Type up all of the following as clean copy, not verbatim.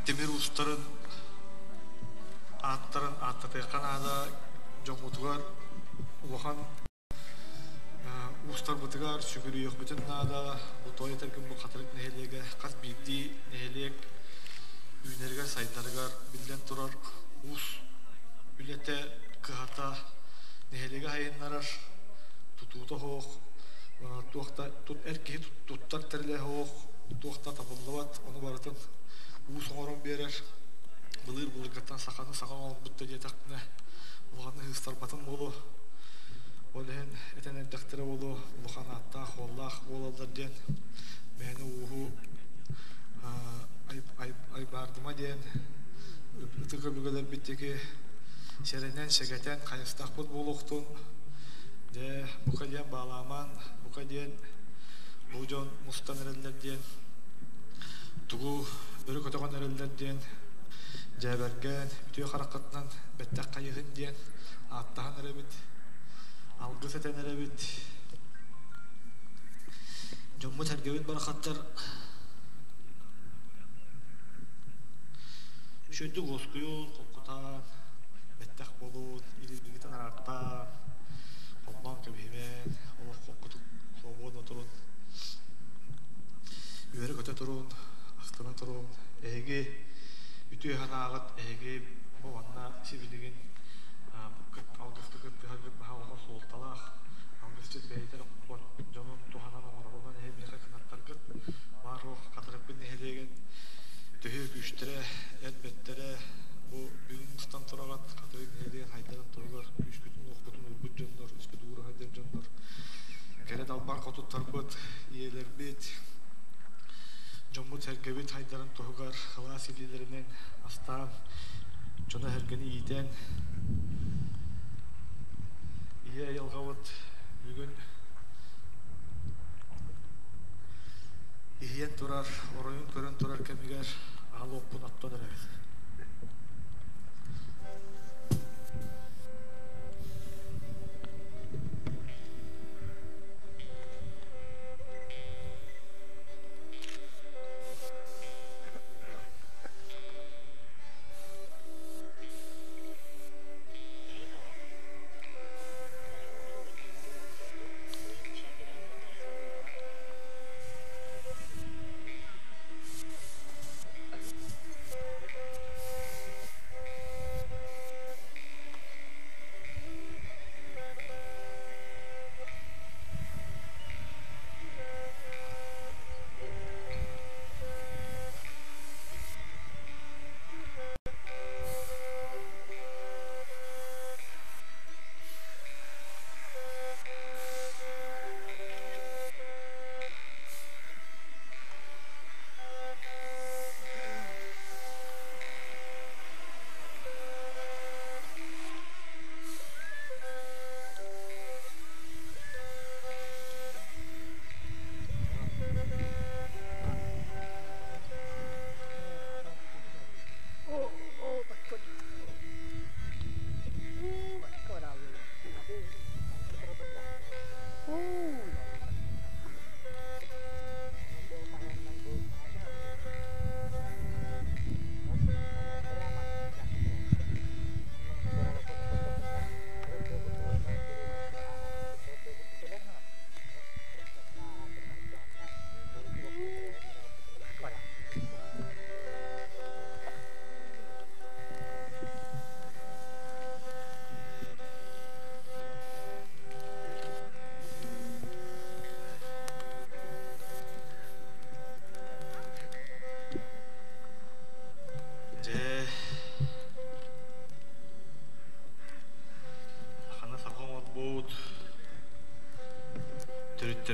Demir ustaların attарын аттатайқан ада жоңутугар уахан устар бутыгар шүгүрүйөк бүтүн ада бутой теркин бу катырык нехелеге кат бидди нехелек үнерге сайдаргар билден турар ус үлете кыхата нехелеге хайыннарар тутута хоох туохта тут эрки туттар терле хоох туохта табыллабат ону барытын ус оңорон берер Былыр булгаттан саханы саган алып бутта жетакны. Уланы хыстар батын болу. Олен этен дактыры болу. Улхана атта холлах болалдар ден. Мени уху ай бардыма ден. Үтүкө бүгөлөр биттеги серенен сегетен кайыстак бут болуктун. Де букаден баламан, букаден бужон мустанерлер ден. Тугу өрү көтөгөн эрелдер ден. Жаберген, бүтүө каракаттан беттак кайыгын диен, аттахан эребит, алгыс этен эребит. Жомму тергебит баракаттар. Шөйдү госкуюн, кокутан, беттак болут, илизбигитен арартан, колбан кебимен, олох кокутуп, свободно турун. Үйөрү көтө турун, астына турун, эги Bütün hanağıt ege bu anna sivilgin algıstı kıttığı bahava soltalaq algıstı beyler var canım tuhanan oradan hem yaka kanatlar kıt var o katırıp bir nehiregen tühü güçtere elbettere bu bugün mustan turagat katırıp nehiregen haydarın turgar güç bütün okutun urbut canlar üskü doğru haydar canlar kere dalbar kotut tarbıt iyeler bit Jommu tergebit haydarın tohugar halas ililerinin astan Jona hergeni iyiden İyi yalgavut bugün İyiyen turar, orayın körün turar kemiger ağlı okun attan erebiz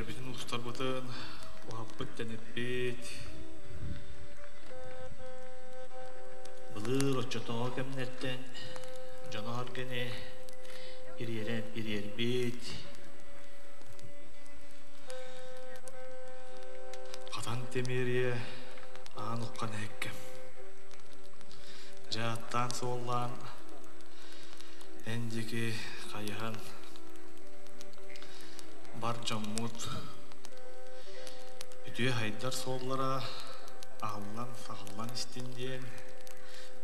Bütün uluslar batın, muhabbet denetbet. Bılır oçatağı kemnetten, canar gene, iriyeren iriyelbet. Katan temiriye, ağın uqqan hekkem. Cahattan soğulan, endeki kayıhan, Бар жаммут Ütüye haydar sollara Ağıllan, sağıllan istindien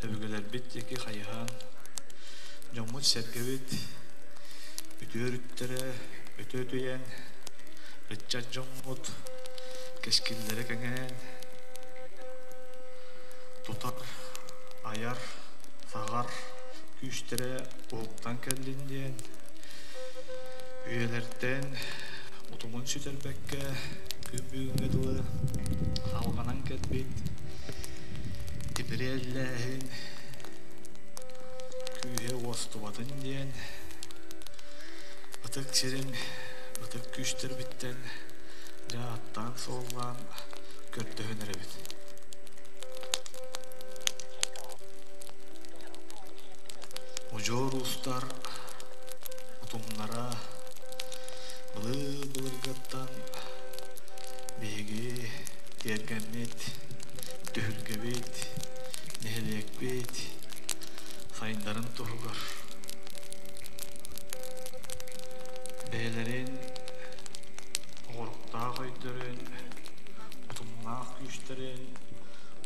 öbügeler bitteki hayhan Jomut sergevit ütörüttere ötötöyen Rıçça jomut keskillere kengen tutar ayar sağar güçtere oğuktan kellindien üyelerden otumun süterbekke kümbüğüne dılı halganan kelbit Tibrellehin kühe ostuvatın diyen Itık çirin, ıtık güçtür bitten Rahattan sollan köttüğün erebit Ucor ustar otumlara Bılır-bılırgattan Begi dergenmet Dühülgebet Nehelekbet Sayınların tohugar Beylerin Orukta koydurun Otumnaq güçlerin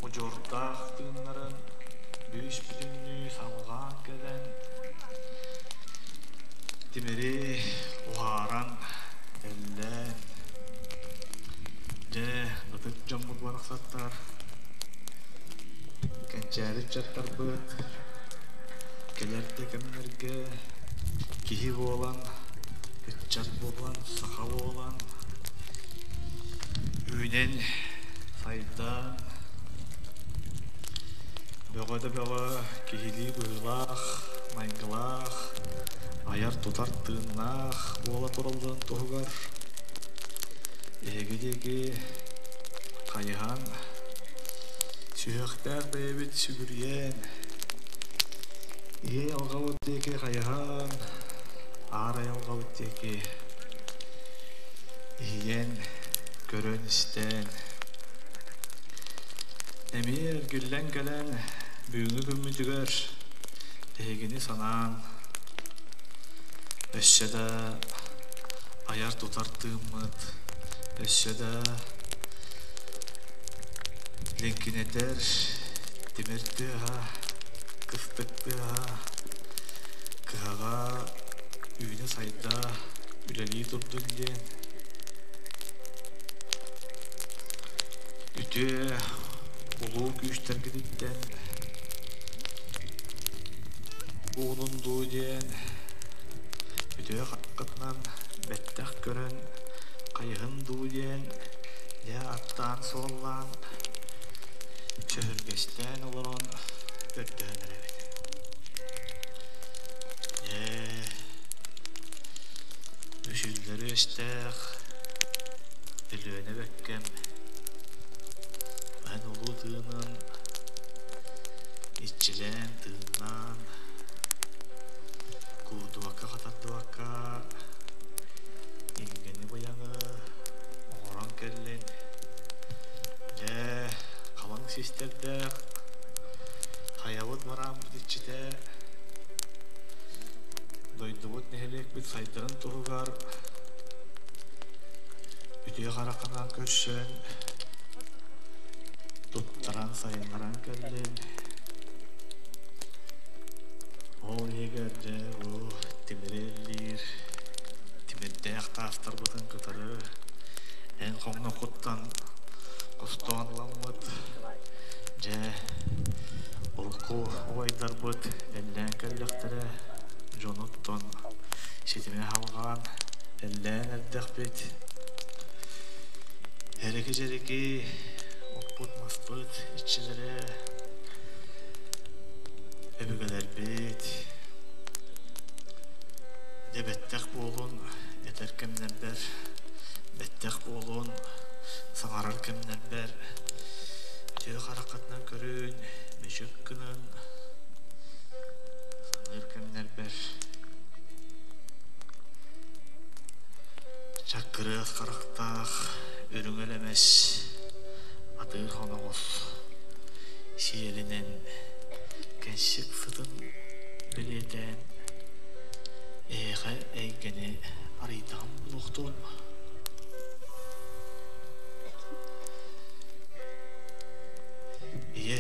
Ocordaq tığınların Büyüş bütünlüğü salgan gelen Dimeri uharan Ellen De ıtık camur baraksattlar Kençeri çattar bıt Kelerde kemlerge Kihi boğulan Kıçak boğulan Saka boğulan Üyden Saydan Böğöde böğö Kihili bığılaq Maygılaq Ayar tutar tığınaq Boğula toraldığın tohugar Egedeki Kayıhan Sühüqtär bebit sügüryen İyi algavıtteki kayıhan Ağray algavıtteki İyiyen Görön isten Emir güllen gelen Büyüğünü gümmüdüger Egini sanan Öşşede Ayar tutarttığımıt Öşşede Linkin eder Dimirttığa Kıstıktığa Kıhağa Üyüne sayda Üleliği turdun diyen Ütü Ulu güçler giditten Uğununduğu diyen Ütü hakkıtnan Bettak görün Kayıhınduğu diyen Ya attan sollan Şöhürgeçten olan Göttüğün erebet Üşülleri östək Ülüğüne bekkem Ben ulu tığının İççilen tığından Kurdu vaka katatlı vaka İngeni bayanı Oğran kellen Kalan sisterde Hayavut varan bu iççide Doyduvut nehelek bir saytların tohugar Ütüye karakanan köşsen Tuttaran sayınlaran kellen O yegerde o timirellir Timirde aktastar bıtın kıtarı En komna kuttan Kostoğanlanmıt Ce Ulku ovaydar bıt Ellen kellektere Jonutton Şetimine halgan Ellen erdek bit Hereki cereki Opput masput İççilere Öbügeler bit De bettek boğulun Eter kemlerber Bettek boğulun Sağarar kemlerber Tüy harakatından körün Meşük kının Sanır kemlerber Çakırız karaktağ Ürün elemez Adır honağız Şiirinin Gençlik sıdın Bileden Eğe eygeni Arıydağım buluqtun İye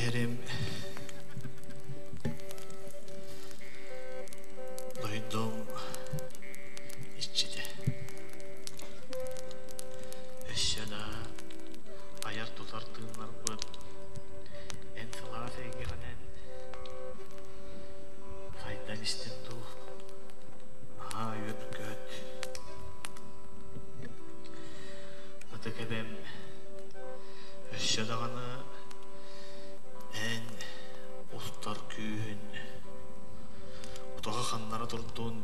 улаханнара турдун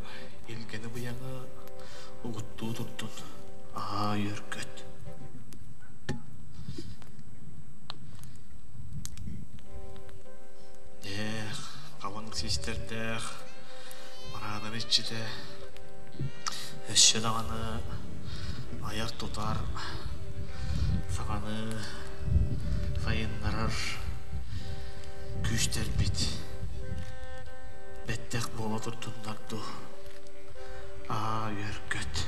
илгени буяңы угуттуу турдун үйөркөт. Кабан систердех марана бичите өшшөдаганы аяр тутар саганы сайыннарар күштер бит беттек бола турдундарду үйөркөт.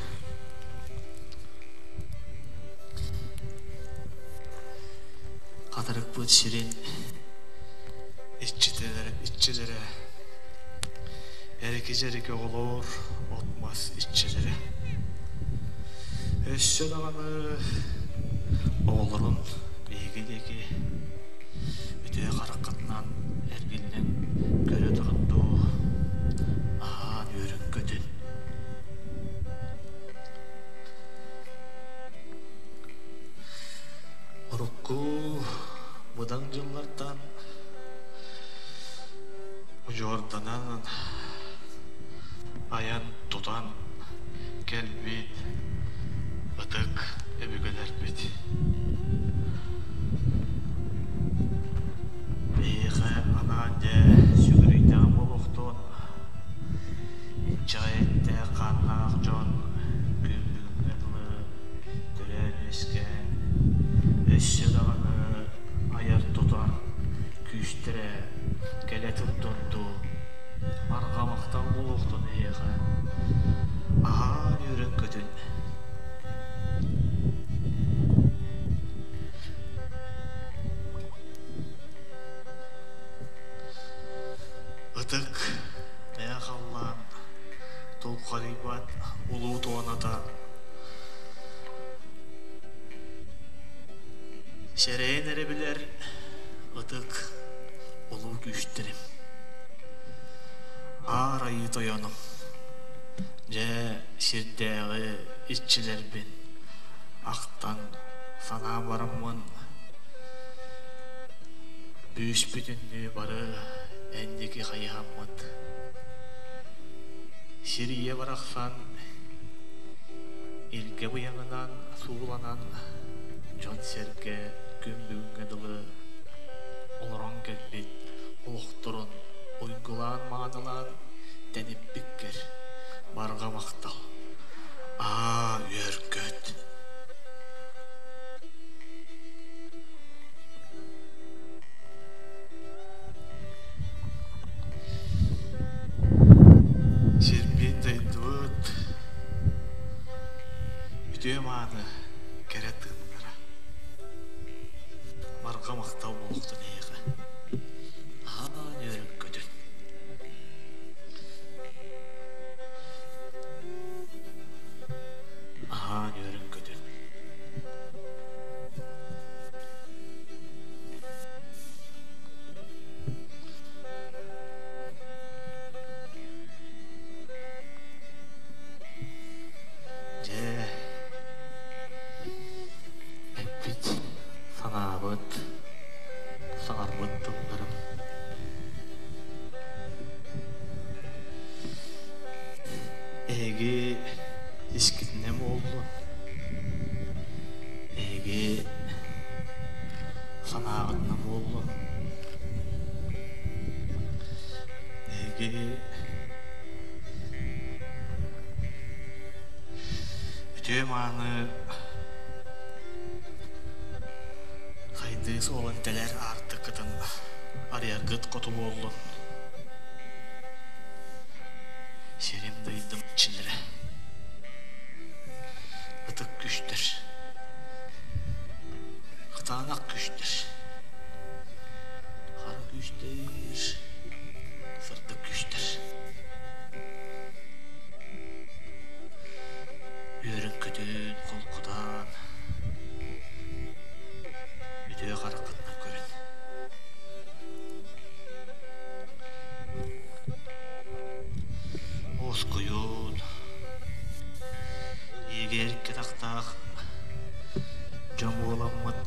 Кадырык бут ширин иччилere эреке олор отмас иччилere өссөдаганы оолорун бейгедеги бүтө каракатынан эргилнен көрө турунду үйөркөтүн. Урукку мудан жыллардан Жорданан аян тутан келбит ытык эбигелербит. Бейге анаанде сүгүрүйтен болуктун инчаетте каннаак жон күмбүнгенлы төрен эскен өссөдаганы аяр тутар күштере келе турдунду маргамактан болуктун эйге үйөркөтүн. Ытык меахаллан толкарибат улуу туаната шерейин эребилер ытык улуу күшттерим арайы тоёнум же сирдеги иччилербин актан санаа бараммын бүүс бүтүннү бары эндики кайыхаммын сирие бараксан илге буяңынан сууланан жон серге күмбүнгө дылы олорон келбит улуктурун уйгулаан маанылаан тенип биккер барга мактал үйөркөт. Сербин дайдыт бүтө мааны кере тыыннара барга мактал болуктун эйге үйөркөтүн. Үйөркөтүн. Эппит санаабыт саңарбыт тылдарым эги искитинем болду эги санаагытынан болду эги бүтө мааны кайды соолун телер артыкытын арыягыт коту болду серим дыйдым ичилере ытык күштер кытаанак күштер кара күштер сырдык күштер үйөркөтүн колкудан бүтө каракатынан көрүн. Оскуюн егерке тактак жамууламмыт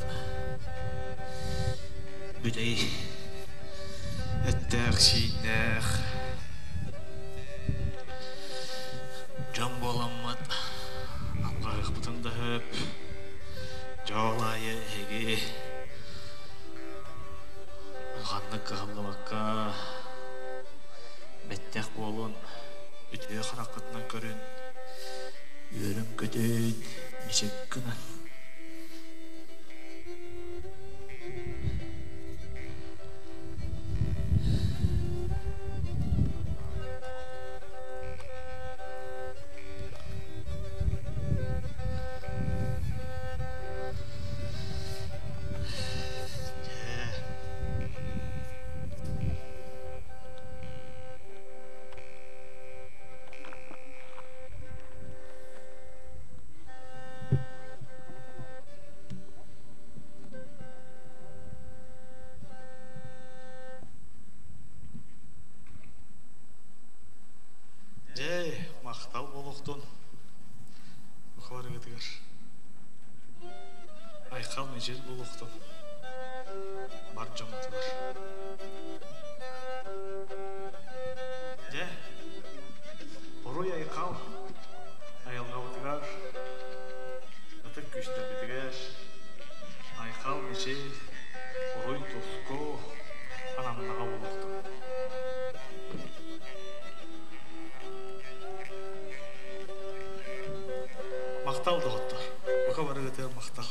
бүтей эттех сиинех Can bolammat. Amgayıq butunda höp. Jawlayı hegi. Uğanlık kıhamlamakka. Bettek bolun. Ütüye qarakıtından körün. Yörüm kötün. Nişek kınan. Maqtal boluqtun. Uxarı getiger. Ayqal mecel boluqtun. Bar jomatılar. Boruy ayqal. Ayalga otigar. Atık güçte bitiger. Ayqal mecel. Boruy tosko. Anamnağa boluqtun. Maqtal doğuttu. Bu kadar öter maqtal.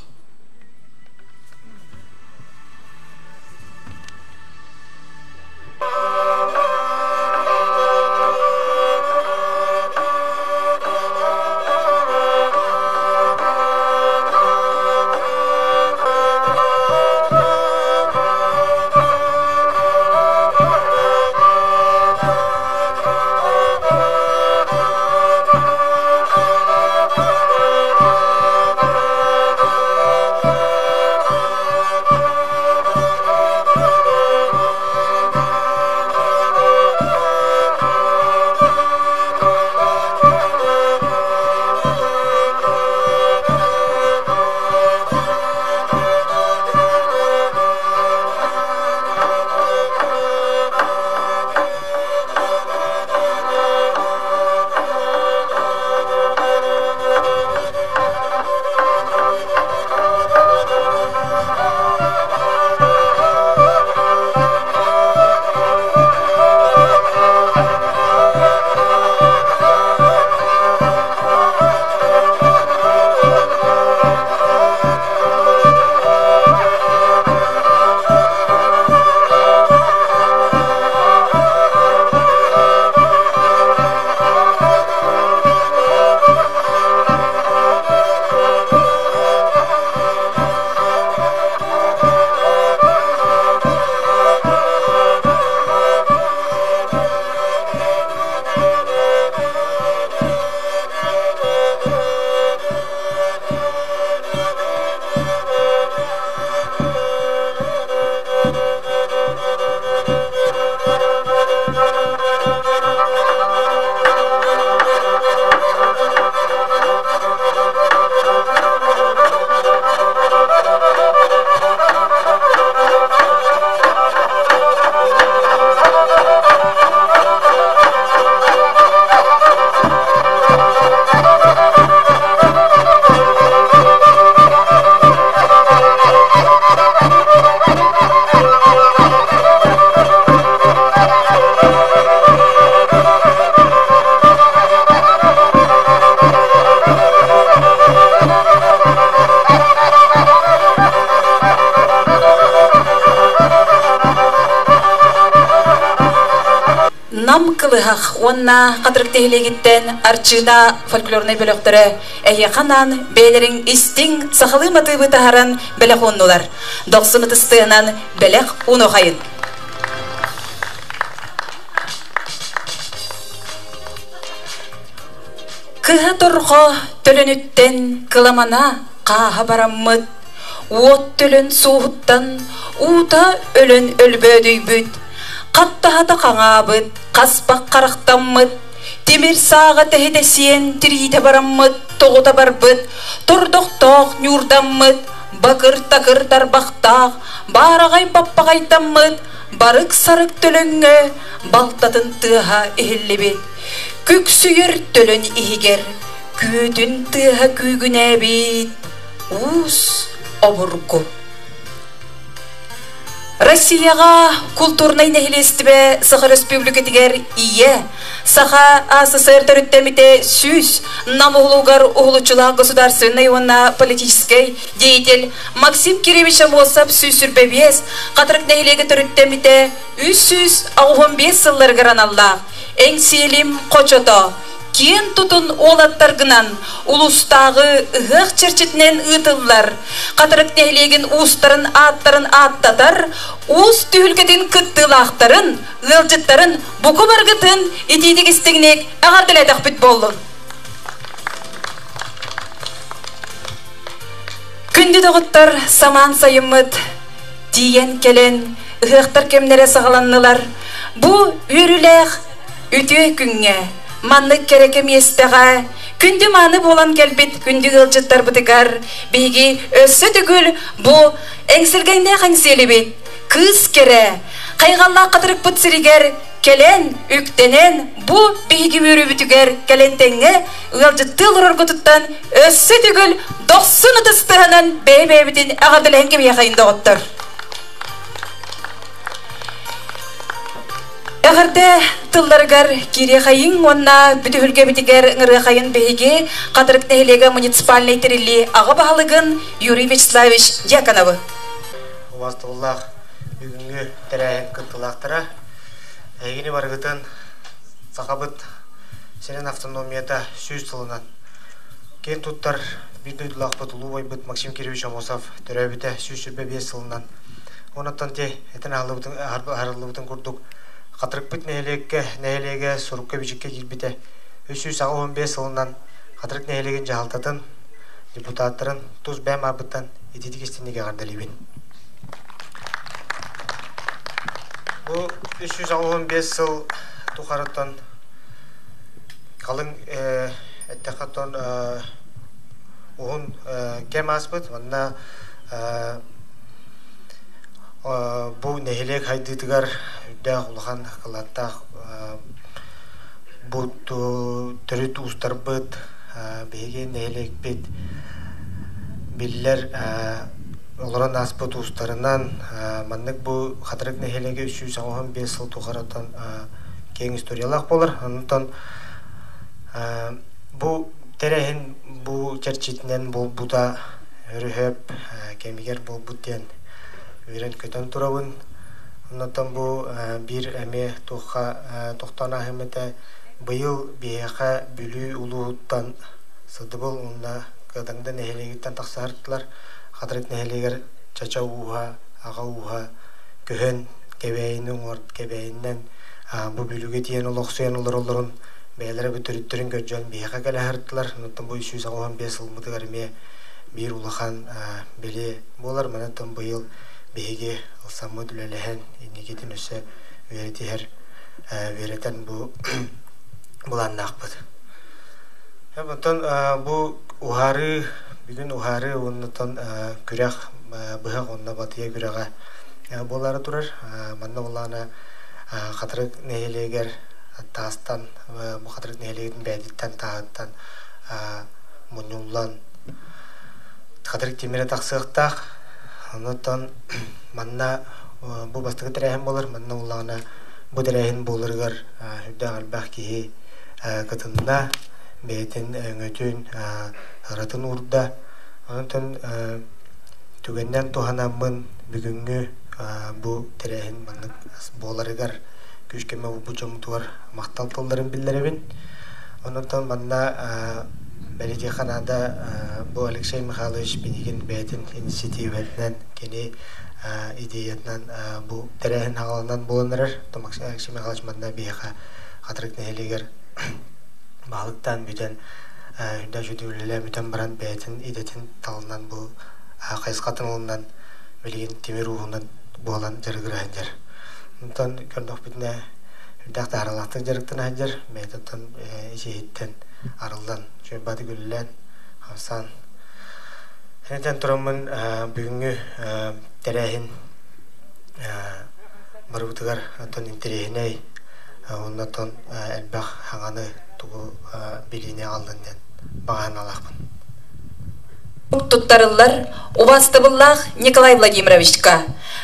Нам кылыхах онна кадырыктейлегиттен арчыда фольклорный бөлөктөрө эйяканан бээлерин истиң сахалы матыбы тахаран белек оннулар. Доксымы тыстыынан белек унохайын. Кыха торго төлөнүттен кыламана каха бараммыт. Уот төлөн суухуттан ута өлөн өлбөдүйбүт. Каттахата каңабыт, каспак карактаммыт, темир сага техедесиен тирите бараммыт, тогута барбыт, тордокток нюрдаммыт, бакыр такыр тарбактак, барагай паппагайтаммыт, барык сарык төлөңгө, балтатын тыха эхиллебит. Күксүйер төлін игер, күйдін тыға күйгіне бит, уус обургу. Россияға культурный нәхилестібе Саха Республикатигер ие, Саха АССР төріттеміте сүз намуғлуғар ұғылучыла государственной онна политической деятель Максим Киревич Амосап сүз сүрбебес қатырық нәхилеге төріттеміте 315 сыллар граналла әңселім қочото кен тұтын олаттарғынан улустағы ұғық черчетінен ұтылылар. Қатырық нәйлеген уыстарын аттатар, уыз түйілгетін күттілақтарын, ғылжыттарын, бұқы барғытын етейдік істігінек ағардыл әдіқ бүт болды. Күнді доғыттар саман сайымыд, дейен келен, ұғықтар кемнері сағаланнылар. Бұ үріләқ үті күнге. Манны керекем естіға, күнді маны болан келбет, күнді ғылжыттар бұдығар, бейге өсі түгіл, бұ әңсілгенде қаңселі бет, күз кере, қайғалла қатырық бұтсірігер, келен, үктенен, бұ бейге өрі бүтігер, келентенге, ғылжытты ғырырғы тұттан, өсі түгіл, 90 ұтыстығынан бей-бейбітін ағадыл әңгім яқайында оттыр. Әғірді тылларғар кире қайын, онна бүтігілге бітігер ғырғы қайын бейге қатырық нәйлегі муниципальный тірілі аға бағалығын Юрий Вячеславович Дьяконовы. Уастығылақ бүгінгі тәрәйін күттілақтыра, әйгені барғытын сақабыт сенен автономията сөз тылынан. Кен тұттар бүйділақ бұт ұлу бұт Максим Киревич Амосов түрәбіті сөз сүрбе 5 тылынан. Онаттан те әтін арылы бұтын күрдік. Қатырық бүт нәйелеге сұрыққа бүжікке келбіті 315 сылынан қатырық нәйелеген жағалтатын депутаттарын тұз бәм абыттан ететік естенеге ғардалебен. Бұл 315 сыл тұқарыттан қалың әттіқаттан оғын кәм аспыд. Бұл нәйелек хайдытығар үдәқ ұлған қылаттақ бұл түріт ұстар бұд бейге нәйелек бет белілер олыран аспыд ұстарынан маннық бұл қатырық нәйелеге 315 сыл тұғараттан кең историялақ болыр. Онытан бұл тәрәйін бұл черчетінен бұл бұда өріхіп кемігер бұл бұттен Үйрен көтен тұрауын, оннаттан бұл бір әме тоқтан ахыметі бұйыл бейеқа бүлі ұлуыттан сыды бұл, онна қадаңда нәхелегеттен тақсағырттылар. Қатырық нәхелегер чача уға, аға уға, көхен кәбәйінің орд кәбәйіннен бұл бүліге тиен олық сүйен олырын бәйлері бүтіріттерін көджен бейеқа кәлі әрттілар. Оннаттан бұл 315 сылмыды әрме бір ұлақан беле болар. Манаттан бұйыл бейге ұлсамы дүлеліген енегетін өсі өретен бұлан нақпыд. Бұнтан бұл ұғары, бүгін ұғары оннатан күрек бұғақ онна батыя күреға болары тұрар. Манна олағына қатырық нәйелегер тастан, бұл қатырық нәйелегетін бәдеттен тағыттан мұнылан қатырық темері тақсықтақ. Оннаттан манна бұл бастығы тәрәйін болыр, манна олағына бұл тәрәйін болырғар үдді ағалбақ кейі қытында бәйтін өңөтін ұратын ұрда. Оннаттан түгеннен туғанамын бүгінгі бұл тәрәйін маннық болырғар күшкеме бұл жомытуар мақтал толларын білдеребін. Оннаттан манна Бәледе қанада бұл Алексей Михайлович бенеген бәйтін инициативетінен кені идеятынан бұл тәрәйін ағалынан болынырыр. Алексей Михайлович манда бейіға қатырық нәйелегер бағылықтан бүтен үдә жүдеулілі мүтен баран бәйтін идетін талынан бұл қайысқатын олынан білген темір уғынан болан жарғыр әндер. Мұнтан көрдіқ бүтіне үдәқті аралақтың жарықтың әндер бәйтіттен ешейттен арылдан бады гүлілен қамсан. Әнетен тұрамын бүгінгі тәрәйін марыбытығар атын интерейіней оннатон әлбәқ хаңаны тугу билине алдын баган алакмын. Туттарылар Убастыбыллах Николай Владимировичка.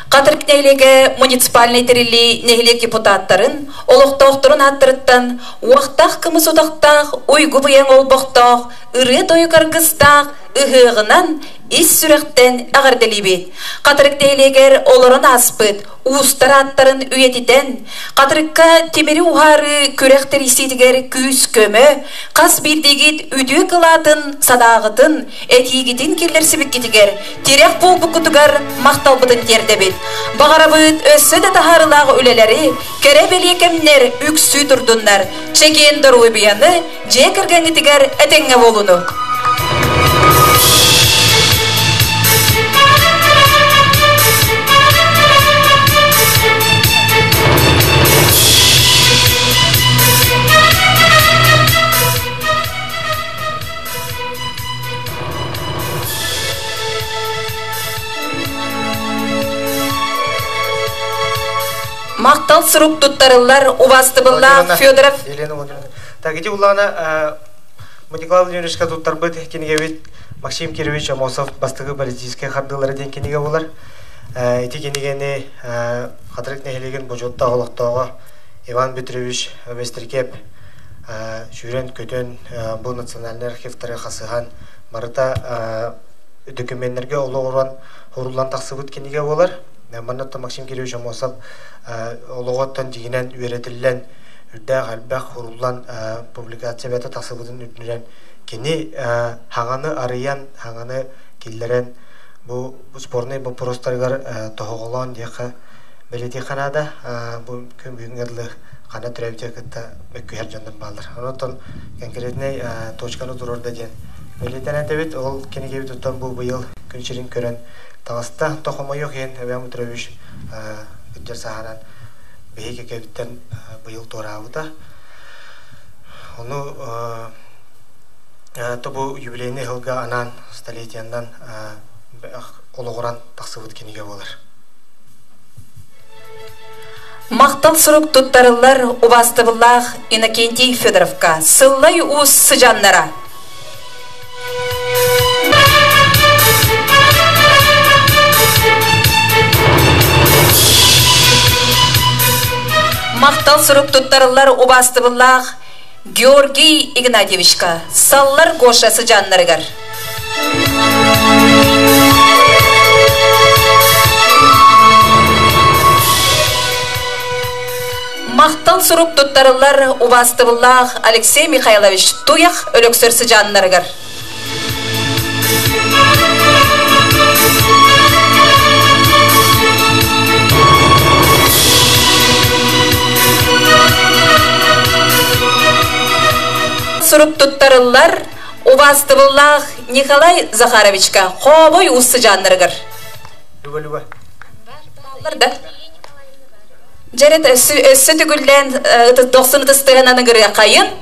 Катырк нейлеге муниципальный терили нехилек депутаттарын олуқтоқтырын аттырыттан уақтақ кымыз удақтақ уйгу бұян олбоқтақ ыры тойкаргыстақ ыхығынан ис сүректен ағырделибет. Катырк нейлегер олырын аспыт, уустар аттарын үйетитен, катырыкка темери ухары күректер исетігер күйіс көмі, қас билдегит үді кылатын садағытын, этигитин келдерсібік кетігер, терек бол бұқытығар мақтал бұдын тердебет. Бағарабыт өссі де тахарылағы үлелері, керебел екемнер үксі тұрдынлар, чекен дұру бияны, жекіргенітігер әтенге болуну. Мақтал сұруп тұттарылар Убастыбыллах Федоров. Так, иди улана Николай Владимировичка туттар быт кенегевит Максим Кирович Амосов бастығы политический хардылары ден кенеге болар. Ити кенегені қатырық нехелеген бұжотта ғолықтауға Иван Петрович Вестеркеп жүрен көтен бұл национальный архивтары қасыған марыта документтерге олығыран хорулан тақсыбыт кенеге болар. Манатта Максим Кирович Амосов олығыттан дегенен үйретілген үрдәғ әлбәқ хорулан публикация бәті тақсыбытын үтінірен кені хаңаны арыян, хаңаны келдерен бұл спорный бұл простарғар тоғылан деқі бәлеті қанада бұл күн бүгінгерлі қана түрәбіте күтті өккүйер жандым балдар. Онытын конкретный точканы тұрырды ден. Бәлетен әтебет ол кенеге бітіттен бұл бұйыл күншерін көрін тағыста тоқымы yok ең әбәмі түрәбіш күттер сағанан бейге кәбіттен бұйыл торауыда. Оны бұл юбилейный ғылға анан столетияндан олығыран тақсыбыт кенеге болар. Мақтал сұрук тұттарылар Убастыбыллах Иннокентий Федоровка. Сыллай уыз сыжаннара. Мақтал сұрук тұттарылар Убастыбыллах Георгий Игнатьевичка. Саллар Гоша сыжаннарыгар. Мақтал сұрук тұттарылар Убастыбыллах Алексей Михайлович Туях өліксір сыжаннарыгар. Сұрук тұттарылар Убастыбыллах Николай Захаровичка қобой ұсы жаннарыгар. Люба. Балларда. Жарет өссі түгілден 90 тұстығынан үгірге қайын.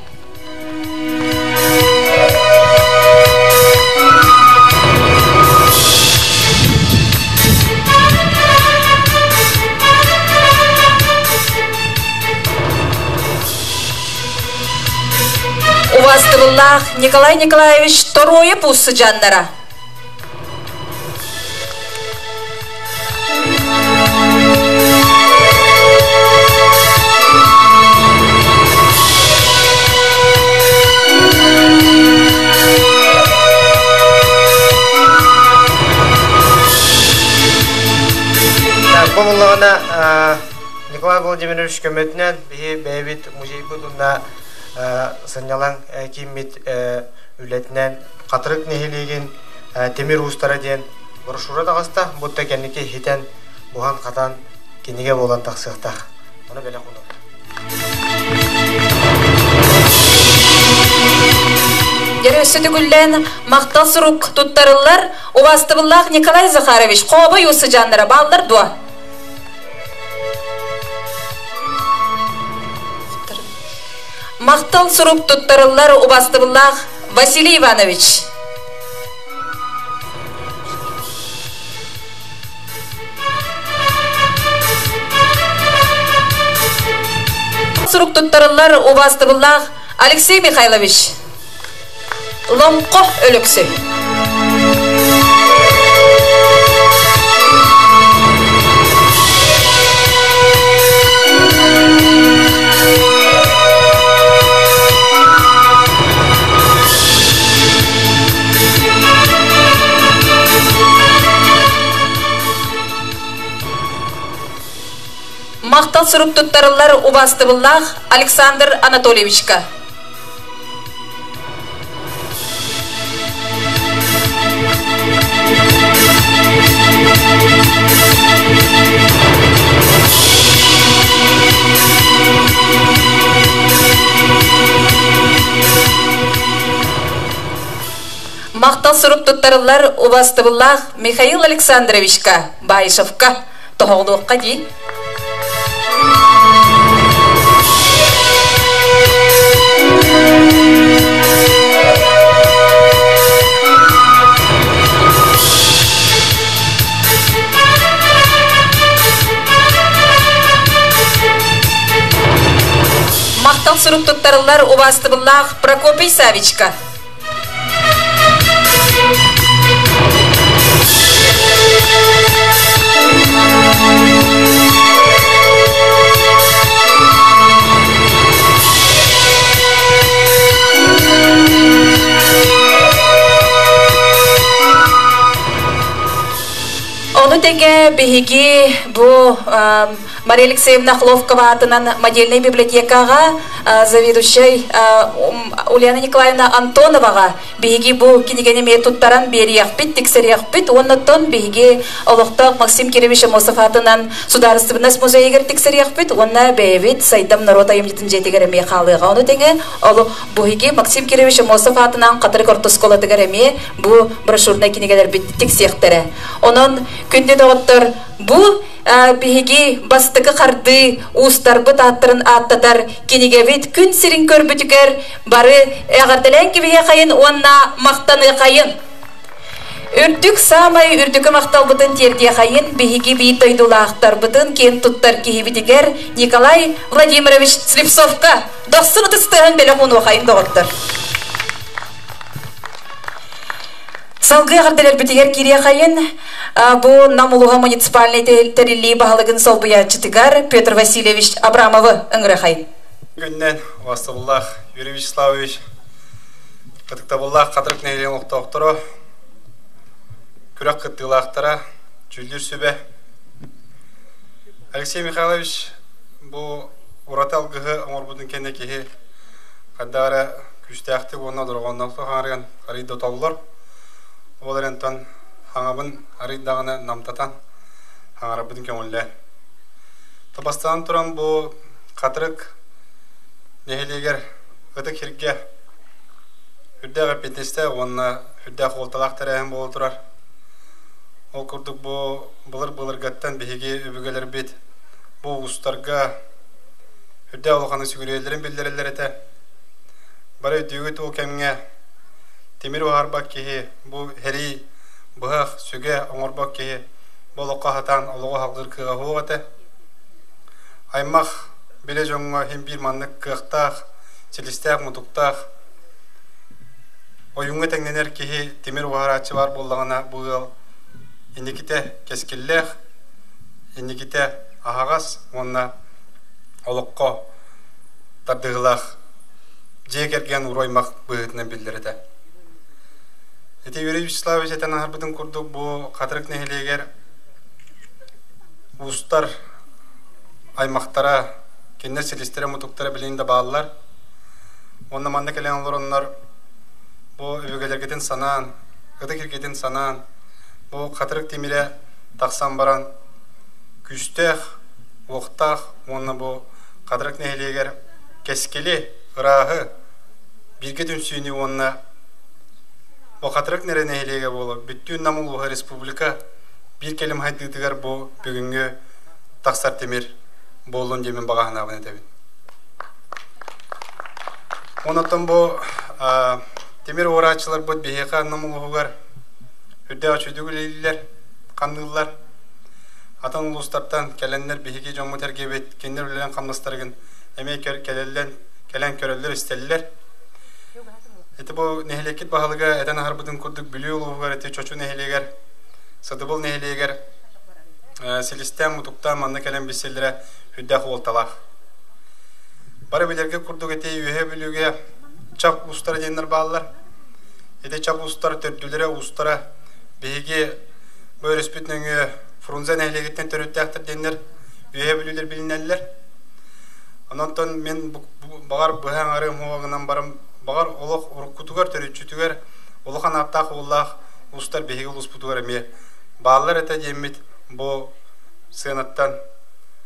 Убастыбыллах Николай Николаевич Торое пуссы жаннара. Помылығына Николай Владимирович көметінен бейбет музей бұдында сырнялан кеймет үлетінен қатырық нехелеген темір ұстары ден бұрышура дағаста бұтта кәнеке хетен бұған қатан кенеге болан тақсықтақ. Оны бәлі құны. Дәрі өсі түгілден мақтал сұрук тұттарылар Убастыбыллах Николай Захарович қобы ұсы жанлары балдар дуа. Мақтал сұрук тұттарылар Убастыбыллах Василий Иванович. Сұрук тұттарылар Убастыбыллах Алексей Михайлович. Ломко өлөксө. Мақтал сұрып тұттарылар Убастыбыллах Александр Анатольевичка. Мақтал сұрып тұттарылар Убастыбыллах Михаил Александровичка Байышевка. Тоғылуыққа дей. Мақтал сұрып тұттарылар Убастыбыллах Прокопий Савичка. Onu теге беги бу Мария Алексеевна Хловкова атынан модельной библиотекага заведующий Ульяна Николаевна Антоновага беги бу кинегене туттаран берияқпит, тексерияқпит, оннаттан беги Олықтақ Максим Киревич Мосов атынан Сударственность музейгер тексерияқпит, онна бейвит Сайдам народ айымдетін жетігереме қалыға. Оны теге беги Максим Киревич Мосов атынан қатыры ортоскола тегереме бу брошюрна кинегелер бит тексияқтары. Onun күнде доғыттыр бу биһиги бастыкы қарды устарбы таттырын аттатар кенегебет күн сирин көрбүтүгер бары ағардылен кебеге қайын онна мақтаны қайын. Үрдік самай үрдікі мақталбытын терде қайын биһиги бейт ойдулақтарбытын кен туттар кейбітігер Николай Владимирович Слепцовка доқсын ұтыстығын белі құну қайын доғыттыр. Салгы ағардылер бітігер кире қайын бу намулуға муниципальный терилли бағалығын солбуячытыгар Петр Васильевич Абрамовы ыңғырақай. Күннен Вастыбуллах Юрий Вячеславович Қытықтабуллах қатырық нәйлен оқтауқтыры күрек қыттылақтара жүлдер сөбе. Алексей Михайлович бұл ұраталғығы аңырбудың кенде кеге қаддағары күштәқті онна дұрғаннақты қаңырған қариды оталылар. Оларентан аңабын аридағына намтатан аңарабыдың көңілі. Табастан тұран бұл қатырық нехелегер өтік хирге үрдәғі петесті онына үрдәғі олталақтар әйін болу тұрар. Ол күрдік бұл бұлыр-бұлырғаттан бейге өбігелер бет бұл ұстарға үрдәғі олғаны сүгірелерін білдерелер әті. Бары өтігіт ол кәміңе темір оғарбақ кеге бұл хәрі бұғақ сөге оңырбақ кеге бұл оқағатан олығы халғыр кыға хоғаты. Аймақ беле жоңға хем бір маннық кықтақ, селістәқ мұтықтақ. Ойыңғы тәңненер кеге темір оғаратшы бар болдағына бұғыл ендекіте кескелләқ, ендекіте ағағас, онына олыққа тардығылақ жек ерген ұроймақ бұғытынан білдірді. Эти Юрий Вячеславович это нахарбытын курдук бу қатырык нехелегер устар аймақтара кеннер селестере мутуктара билинде баалар. Онна манна келен олороннор бу өбөгелергетин санаан, ыдыкиргетин санаан, бу қатырык темире тақсан баран күстех, оқтах, онна бу қатырык нехелегер кескели, ырағы, бирге дүнсүйіні онна Бу қатырык нерен әйлеге болу, бүттүн намылуға республика bir kelim haydıgıdıgar bu bugünkü taksar temir bolun demin bağına abone edebin. Ondan bu temir uğraşçılar bu biheka namuluğugar hüdde açıdıgılar kandılar. Atan uluslardan gelenler biheki jomu terkip et, kendiler bilen kanlastargın emek kelellen Gelen körüller istelliler. Eti bu nehlekit bahalıga eten harbıdın kurduk biliyor oluğugar eti çoçu nehleger. Sadıbıl nehleger. Silistem mutuktan manna gelen bisellere hüddek oltalak. Bari bilirge kurduk eti üye bilüge çap ustara denir bağlılar. Eti çap ustara tördülere ustara bihigi böyle spütnün frunza nehlekitten törüttektir denir. Üye bilüler bilinirler. Ondan men bağır bıhan arım hoğağından barım bağır olaq urkutugar törütçütüger olaqan attaq olaq ustar bihigi ulusputugar eme bağlar ete jemmit bu sığınattan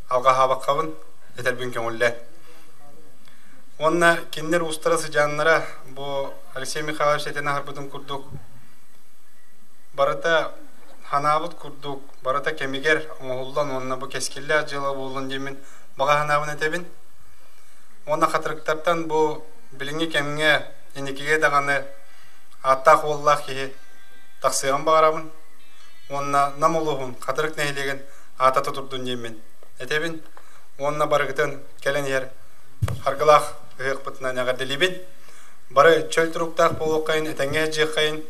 alga habaqabın eter bünken olle. Onna kinler ustarası canlara bu Alexey Mikhailovich etene harbıdın kurduk. Barata hanabıt kurduk. Barata kemiger oğuldan onna bu keskilli acılı bolun jemin bağa hanabın etebin. Onna xatırıktartan bu bilingi kemge enikige dağını attaq ollaq ki taqsıgan bağırabın. Onna namuluğun xatırık neylegen ata tuturdun jemin etebin. Onna barıgıtın gelen yer hargılaq ığıq bıtına neğer delibin. Barı çöl turuktaq boluqayın etenge jeqayın.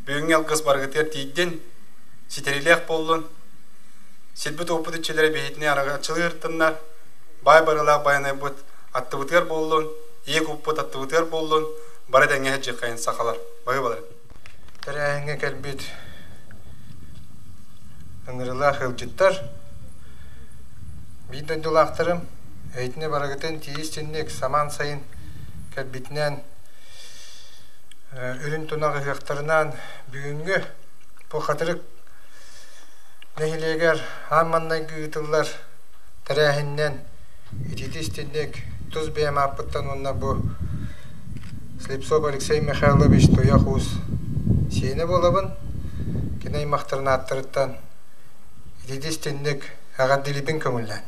Büyün yalqız barıgıtır tiydin siteriliyaq bollun. Silbüt oput içilere behitine aragaçılı ırtınlar. Bay barılaq bayanay bıt attıbıtır bollun. İyi kuput attıbıtır bollun. Barı denge jeqayın saqalar. Bayı balar. Terehenge kelbit ıngırılaq ılcıttar. Bidin dulaqtırım Eğitine baragıtın tiyistinlik saman sayın kelbitinen ürün tunağı hıqtarınan büyüngü bu xatırık nehileger hammandan gıgıtıllar terehinden itidistinlik tuz beyem apıttan onna bu Slipsov Alexey Mikhailovich toyaquz siyene bolabın kinay maqtırına attırıttan itidistinlik ağa dilibin kömüllen.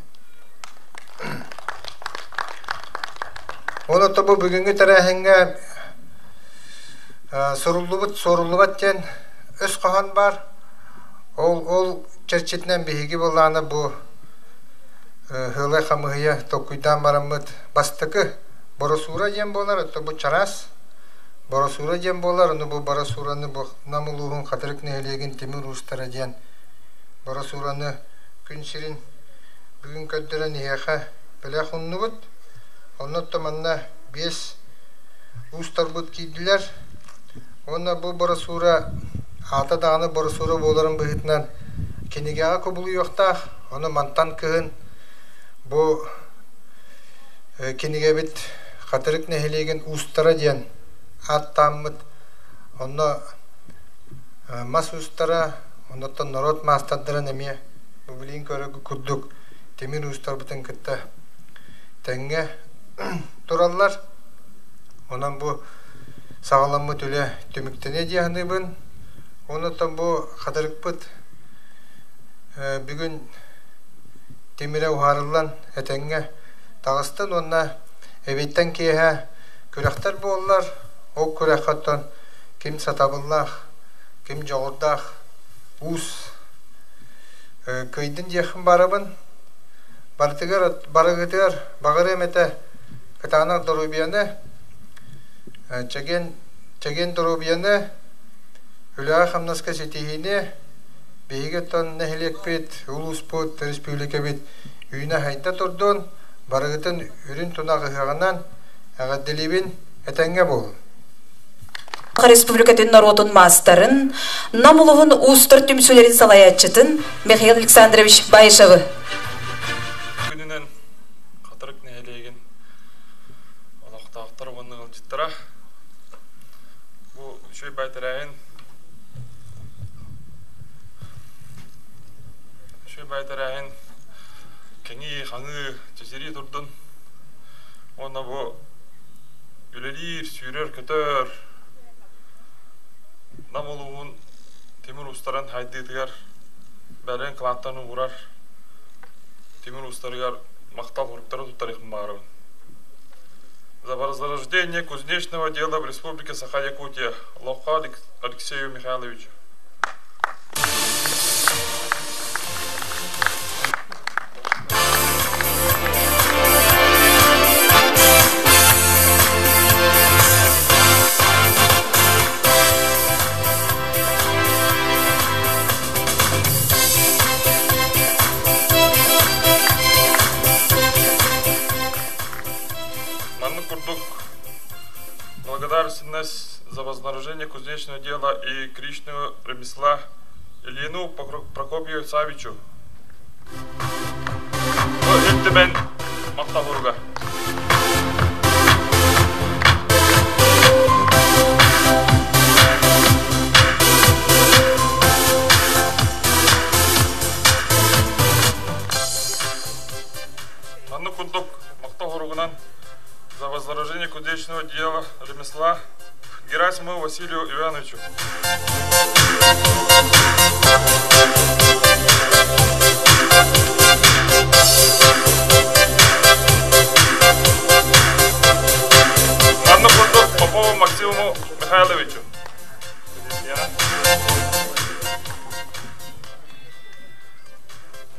Onu da bu bugünkü terehenge sorullubat ken öz qahan var. Ol çerçetinen bihigi bolağına bu hılay xamıhıya tokuydan baramıt bastıkı borosura jem bolar, bu çaras borosura jem bolar, onu bu borosuranı bu namuluğun xatırık nehelegen temir ustara jen borosuranı gün şirin bugün köddere niheha bile hunnugut. Ondan manna 5 ustar bud kiydiler. Ona bu borosura ata dağını borosura boların bıhıtından kenige kubulu yokta. Onu mantan kığın bu kenige bit xatırık nehelegen ustara diyen at tammıt. Onu mas ustara ondan narot mastaddıra nemiye bu bilin körü kurduk. Temir ustar bıtın kıtta tenge durallar. Ondan bu sağlamı tüle tümüktene diyanıbın. Ondan bu xatırık bıt bugün temire uharılan etenge dağıstan onna evetten keha kürektar bollar. O kürekattan kim satabıllah, kim joğurdak, us kıydın yakın barabın. Barıtıgar, barıgıtıgar, bağır emete kıtanak durubiyane çegen durubiyane ülağa xamnaska setihine behigetan nehlek bit, ulus bit, respublika bit üyüne hayta turdun barıgıtın ürün tunağı hığanan ağa dilibin etenge bol. Республикатын народун мастарын, намулуғын устыр түмсөлерін салаятчытын Михаил Александрович Байшевы. Күнінен қатырық нәйлеген олақтақтар оны ғылжыттыра. Бұл үшөй байтырайын кәңі қаңы жесері тұрдың. Оны бұл үлелер, сүйрер, көтөр намолуğun temir ustaran haydidigar beren klanttanı uğrar темир устарыгар мақтал ғұрыптары тут тарихын бағарабын. За возрождение кузнечного дела в Республике Саха-Якутия Ловха Алексею Михайловичу. благодарность за вознаграждение кузнечного дела и кричного ремесла Ильину Прокопию Савичу. Это мен Мактагурга. Манну кундук Мактагургунан за возложение кузнечного дела ремесла Герасимову Василию Ивановичу. Манну кундук Попову Максиму Михайловичу.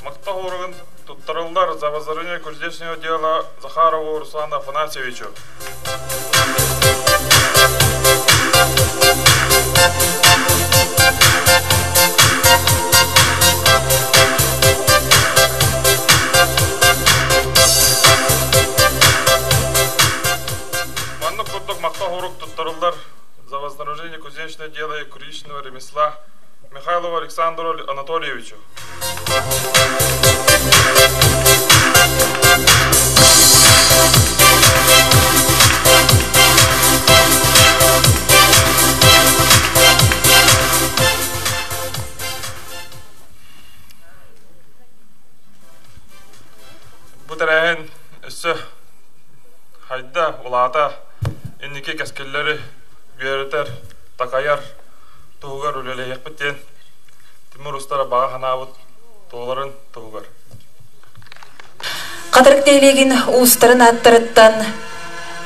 Мактагургун Туттарылдар за возложение кузнечного дела Захарову Руслану Афанасьевичу. Манну кундук Мактагурук Туттарылдар за вознаграждение кузнечного дела и куричного ремесла Михайлову Александру Анатольевичу. Bu terehen üssü hayda ulata inniki keskelleri güyereter takayar tuğgar ülele yakbitten Timur ustara bağa hanavut tuğların tuğgar. Qadırık deylegin uğustарын attırıttan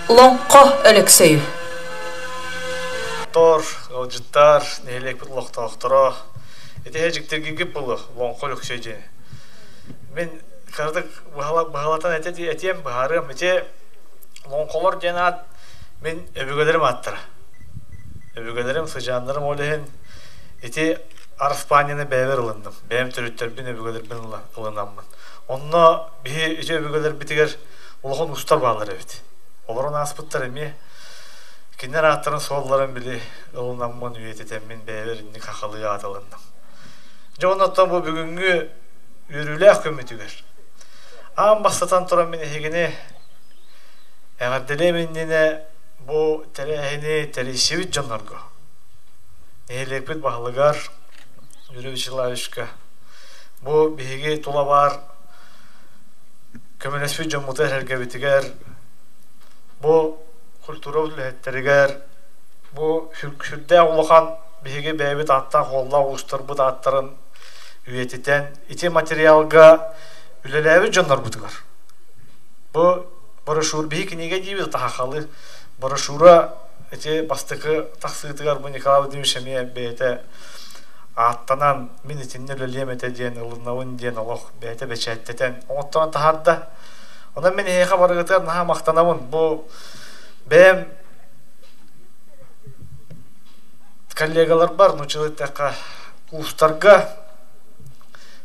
Lonqo Ölöksöy. Тор, аудиттар, нелек бит лохтоқтыра. Эте жиктергин гип булы, Lonqo Ölöksöy. Мен кардык багалатан этем баарым, эте Lonqolor жанат мен өбөгөлөрүм аттыра. Өбөгөлөрүм сыжандарым олehen эте Арспанияны бәвер ылындым. Бәм төрүттөрбүн өбөгөлөрбүн ылынаммын. Онно бии өбөгөлөр битигер улахан устар баалар эбит. Олорун аспыттар эми кинер аттарын солларын били ылынаммын үйететем мен бәвер инни кахалы атылындым. Жонаттан бу бүгүнгү үрүлөк көмөтүгөр. Ам бастатан турам мен эгене эгерделеминдине бу терехини теришибит жоннорго. Нелепит баалыгар Юрьевичлавишка. Бу биһиги тула бар көмөлөспү жоммута хергебитигер. Бу культура үлеттеригер. Бу хүрдә улахан биһиги бәбит атта колла устырбыт аттарын үйетитен ити материалга үлеләби жоннор бутугар. Бу брошюр биһи кинеге дибит тахалы. Брошюра ити бастыкы таксытыгар бу Николай Владимирович бете аттанан минитинне лөлемете диен ылынауын диен олох бәйте бәчәттетен оңоттан тахарда. Онан мен хейха барыгытыр наха мақтанауын. Бу бәм коллегалар бар, нучылыттаққа устарға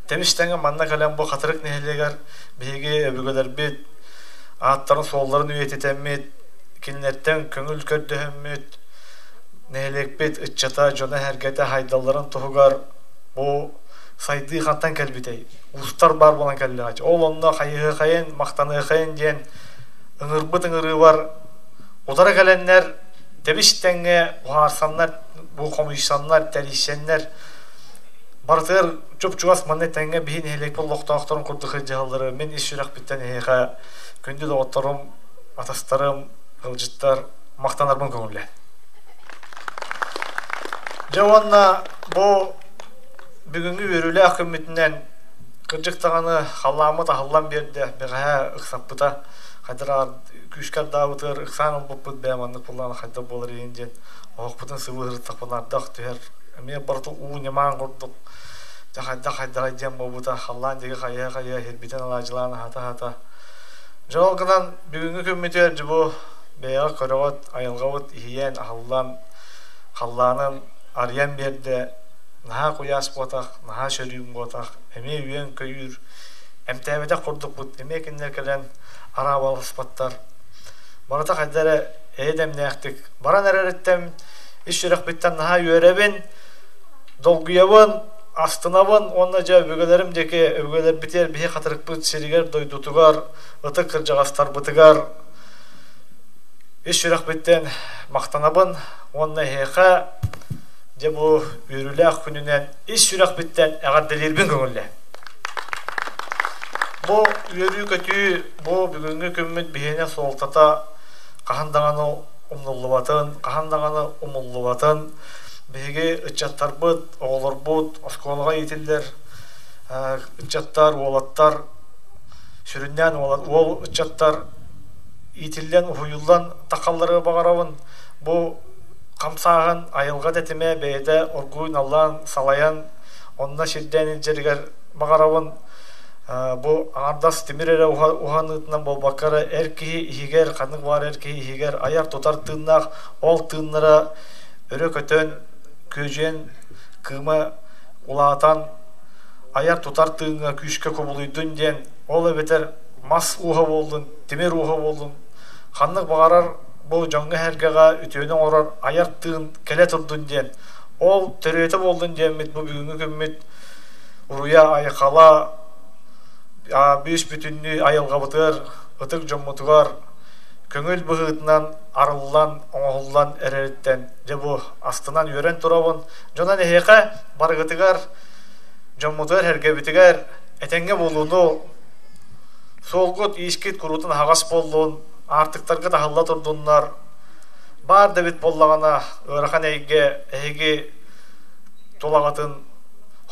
теміштенге манна калям бу қатырық нехелегер бейге өбігілер бет аттарын солларын үйететеммет кинлеттен көңіл көрдөһөммет нехелек бет ытчата жона хәргәте хайдалларын туһугар бу сайды хантан кәлбитей устар бар болан кәллегач ол онно хайы хайын мактаны хайын диен ыңырбыт ыңыры бар удара кәленнәр тебиштенге уарсаннар бу комуйсаннар тәришеннәр бартыр чоп-чуас маннетенге бихин нехелек бу лохтоохторун курдук жаалары мен ишүрәк биттен хейха көндү да отторум атастарым ылжыттар мактанармын көңүлле. Жауанна бу бүгүнгү өрүлө акымытынан кыржыктаганы халламы тахаллам берди. Бега ыксаппыта кадырар күшкар даутыр ыксан буппут беманны кулланы хайда болор инден. Окпутун сыбыр тапанардак тер. Эме барту у неман курдук. Жахайда дем бобута халлан деге кая хербитен алажланы хата. Жолгынан бүгүнгү көмөтөр жубу бега көрөгөт айылгабыт иен ахаллам халланын арьян берди. Наха куяс ботак, наха шөрүм ботак. Эме үйен көйүр. Эмтебеде курдук бут. Эме киндер келен арабалык спаттар. Барата хайдары эдем нәхтик. Баран әрәреттем иш рәхбеттен наха юребин, долгуябын, астынабын, онна жа өгелерим деке өгелер битер бие қатырық бұт серигер дойдутугар, ытык кыржағастар бытыгар. Иш рәхбеттен мақтанабын, онна хеха же бу үрүләк күнүнен иш рәхбеттен әгәдделербин көңілі. Бу үрү көтү, бу бүгүнгү көммөт бихене солтата кахандаганы умнуллубатын, кахандаганы умуллубатын, беге ычаттар быт, оголор бут, осколга етилдер, ычаттар, олаттар, сүрүннен ол ычаттар етилден, уйулдан тақаллары бағарабын, бу камсагын айылга детиме бейде оргуйн аллан салаян, онна ширден жергер бағарабын, бу ардас тимирере уханытынан болбаккара эркии ихигер, канык бар эркии ихигер, аяр тутар тыыннах, ол тыыннара өрө көтөн, көжен, кыма улаатан, аяр тутар тыынга күшкө кобулуйдун ден, ол эбетер мас уха болдун, тимир уха болдун, канык багарар бу жоңга хергага үтөөнүн орор аяр тыын келе турдун ден, ол төрөтө болдун демит, бу бүгүнгү көммит уруя айкала, беш бүтүннү айылга бытыр, ытык жоммутугар, көңүл быгытынан арыллан, оңоллан эререттен, же бу астынан үйрен турабын, жонан эхека баргытыгар, жоммутугар хергебитигер, этенге болууну, солгут ийишкит курутун хагас болуун, артыктарга тахылла турдуннар, бар дебит боллагана, ырахан эйге толагатын,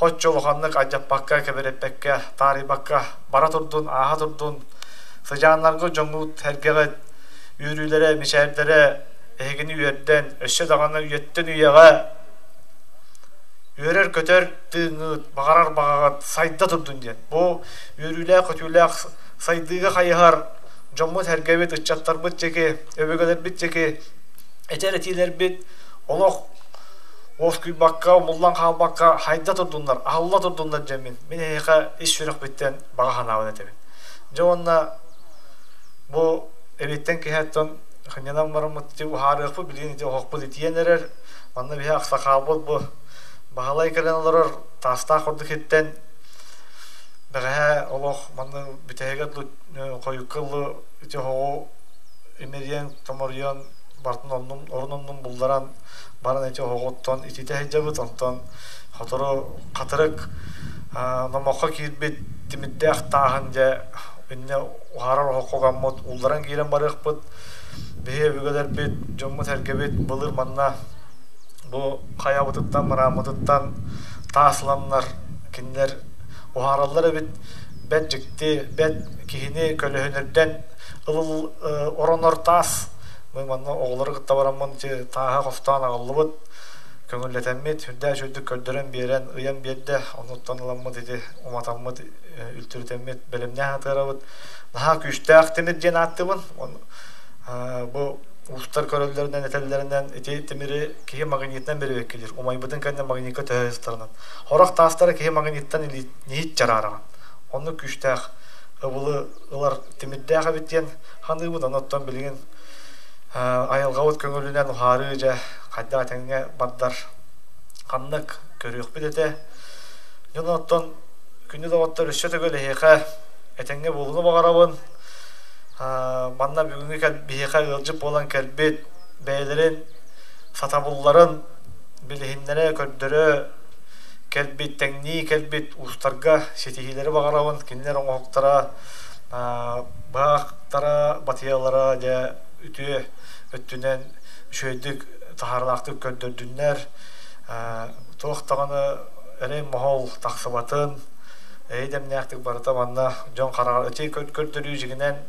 хоч жолуханнык ажаппакка, кебереппекке, тарибакка, бара турдун, аха турдун, сыжаанларга жоңгут хергеге, үйрүлere, мишәрдere, эгини үйерден, өссө дағаны үйеттен үйеға, үйерер көтер тыңыт, бағарар бағағат, сайда турдун ден. Бу үйрүле, көтүле, сайдыға қайығар, жоммут хергебет, ычаттар бит жеке, өбөгелер бит жеке, этер этилер бит, олох, оскүй бакка, муллан қал бакка, хайда турдундар, алла турдундар жемин. Мен эйқа иш жүрек биттен баға ханауын этемин. Жоонна, бу эбеттен кехеттон хынянан барымыт же ухарыqпы билин же оқпы дитиенерер, манна бия ақсақалбыт бу бағалай керен олорор таста құрды кеттен бәғә олох манна бітәгет қойыққылы үте хоғу эмерен томориян бартын орнымның бұлдаран баран әте хоғуттан итите хеджабыт онтан хотору қатырық намаққа кирбет тимидде ақтағын же үнне ухарар хоқоғаммот улдаран кирен барықпыт бейе бүгелер бет жоммут әргебет бұлыр манна bu kayabıtıttan, mıramıtıttan tasılanlar, kinler uharalları bet jikti, bet kihini kölühünürden ılıl oranor tas. Manna oğulları gıtta baramın taha koftan ağıllıbıt, köngülletenmit, hüdde şöydük köldüren beren, ıyan berde, onuttan ılanmı dedi, umatanmı ültürütenmit, belimne hatırabıt. Daha küçte aktimit jen attımın, bu Uluslar körüllerinden, etellerinden, eti temiri kihi magnetten beri vekilir. Umaybıdın kendine magnetika təhəstarından. Horak tasları kihi magnetten nihit jararıgan. Onu küçtəq, ıvılı, ılar temirdəq abityen, hanı bu da nottan bilgin ayılğavut köngülünden uharıca, qadda tenge baddar, qanlık körüyük bidete. Nottan günü davattar üstü tögölü heyqa, etenge bulunu bağarabın. Manna бүгүнгү бейқа ылжып болан кәлбет бәйлерин сатабулларын билихиннере көрдөрө кәлбет тәңни кәлбет устарга сетихилери багарабын кинлер оңоктара бактара батыялара же үтү өттүнен шөйдүк тахарлактык көрдөрдүннер токтаганы эрей мохол таксыбатын эйдемнектик барыта манна жон карагар өтөй көрдөрүү жигинен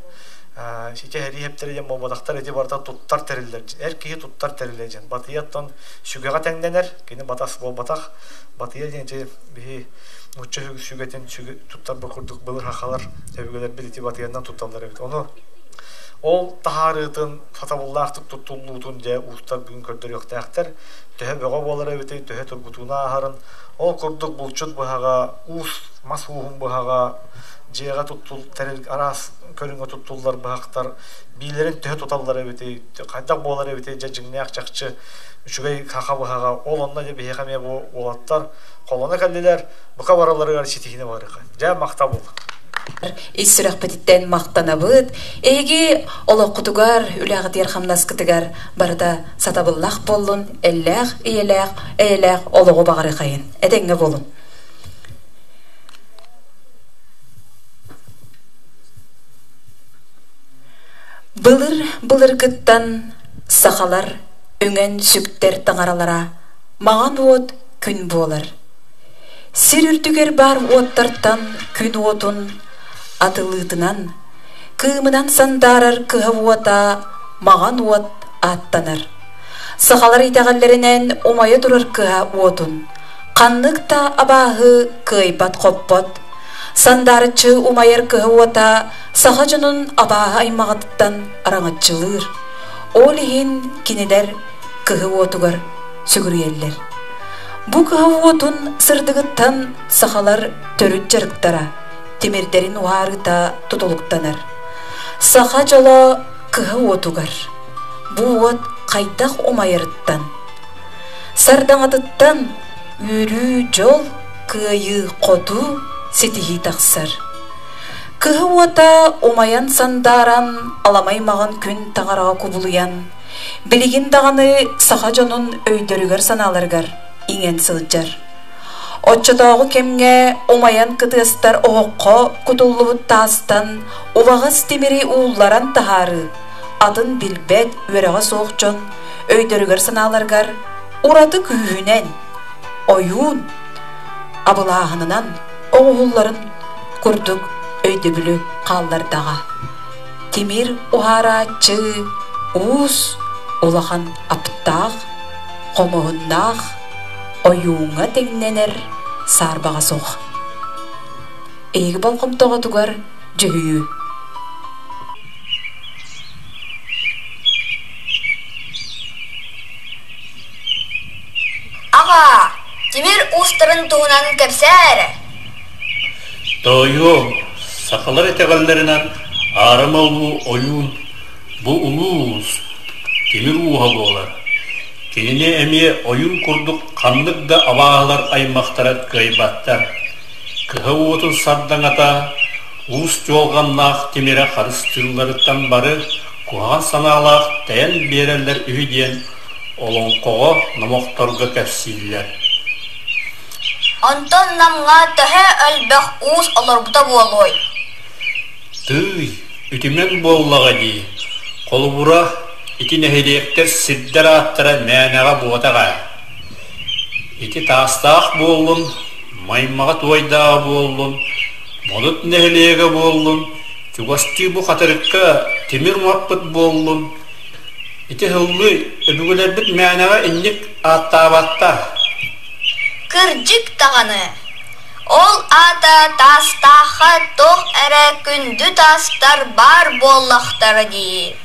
Şike heri heptereceğim bu badaktar eti barda tuttar terillerce. Erkeği tuttar terileceğim. Batıyadan şügaga tendener. Kini batas bol batak. Batıya diyince bir muçça şügaten tuttar bakurduk bulur hakalar. Tevgeler bileti batıyandan tuttarlar evet. Onu o taharıtın satabullah tutulduğun diye usta bugün kördür yok tehter. Töhe beğa bolar evet. Töhe turbutuna aharın. O kurduk bulçut bu haga. Us masuhun bu haga. жега туттул терел арас көлүнгө туттулар бактар бийлерин тө тоталлар эбите кайдак болар эбите жажыңнак жакчы үчүгөй хакабыга олонна деп бехаме болаттар колона келдилер бука бараларга ситихине бар экен жа макта болду Исүрәк бетиттен мактанабыт, эги олоқутугар, үләгъдер хамнаскытыгар барда сатабыллах боллун, элләх, иеләх, олоғу бағары қайын. Әдәңе болун. Былыр гыттан сақалар, өңен сүктер таңаралара, маған от күн болар. Сирүртүгер бар оттартан күн отун, атылытынан, кымынан сандарар кыһавуата, маған уот аттанар. Сақалар итағаллерінен омайы тұрар кыһа уотун. Қаннықта абағы кыйпат қоппот. Сандарычы омайыр кыһавуата, сақа жонун абағы аймағыттан араңатчылыр. Олихин кинелер кыһы уотугар сүгіргеллер. Бу кыһавуотун сырдығыттан сақалар төрүт жарықтара. Темирдерин уарыта тутулуктанар. Саха жоло кыһы отугар. Бу от кайдак омайырыттан. Сардаңатыттан үрү жол кыйы коту сетихи таксар. Кыһы ота омаян сандаран аламай маган күн таңарага кубулуян. Билигин даганы саха жонун өйдөрүгөр саналаргар иңен сылжар. Отчотоғы кемге омаян кытыстар оғыққа кутуллубут тастан, улағыз темери ууларан тахары, атын билбет өріға соқ жон, өйдөрігір саналаргар, ураты күйінен, ойуын, абылағынынан оғуларын күрдік өйдөбілі қаллардаға. Темир ухара чы, уыз, улахан аптақ, қомығыннақ, ойуңа теңненер сарбаға соқ. Эйгі балқымтоға тугар жүйі. Аға, темир ұстырын туғынан кәпсәрі? Тойо, сақалар етеғалдарынан арымалу ойуын бұ ұлуыз темир уға болар. Кеніне әме ойын күрдік қандық да абағалар аймақтарат көйбаттар. Кыһы уотун сардаңата, уыз жолғаннақ темере қарыстырыларыттан бары, куған саналақ тәйін берерлер үйден, олон қоғы намоқтарға кәпсейлер. Антон намға тәхе әлбәқ уыз олар бұта болой. Түй, үтімен боллаға дей, қолы бұра, ити нәхелектер сиддер аттыра мәнәға буатаға. Ити тастақ болын, маймаға туайдаға болын, модут нәхелеге болын, чугасти бұ қатырыққа темір маппыт болын. Ити хыллы өбігілер біт мәнәға иннік аттабатта. Кырджик тағаны. Ол ата тастақы тоқ әрі күнді тастар бар боллақтары дейір.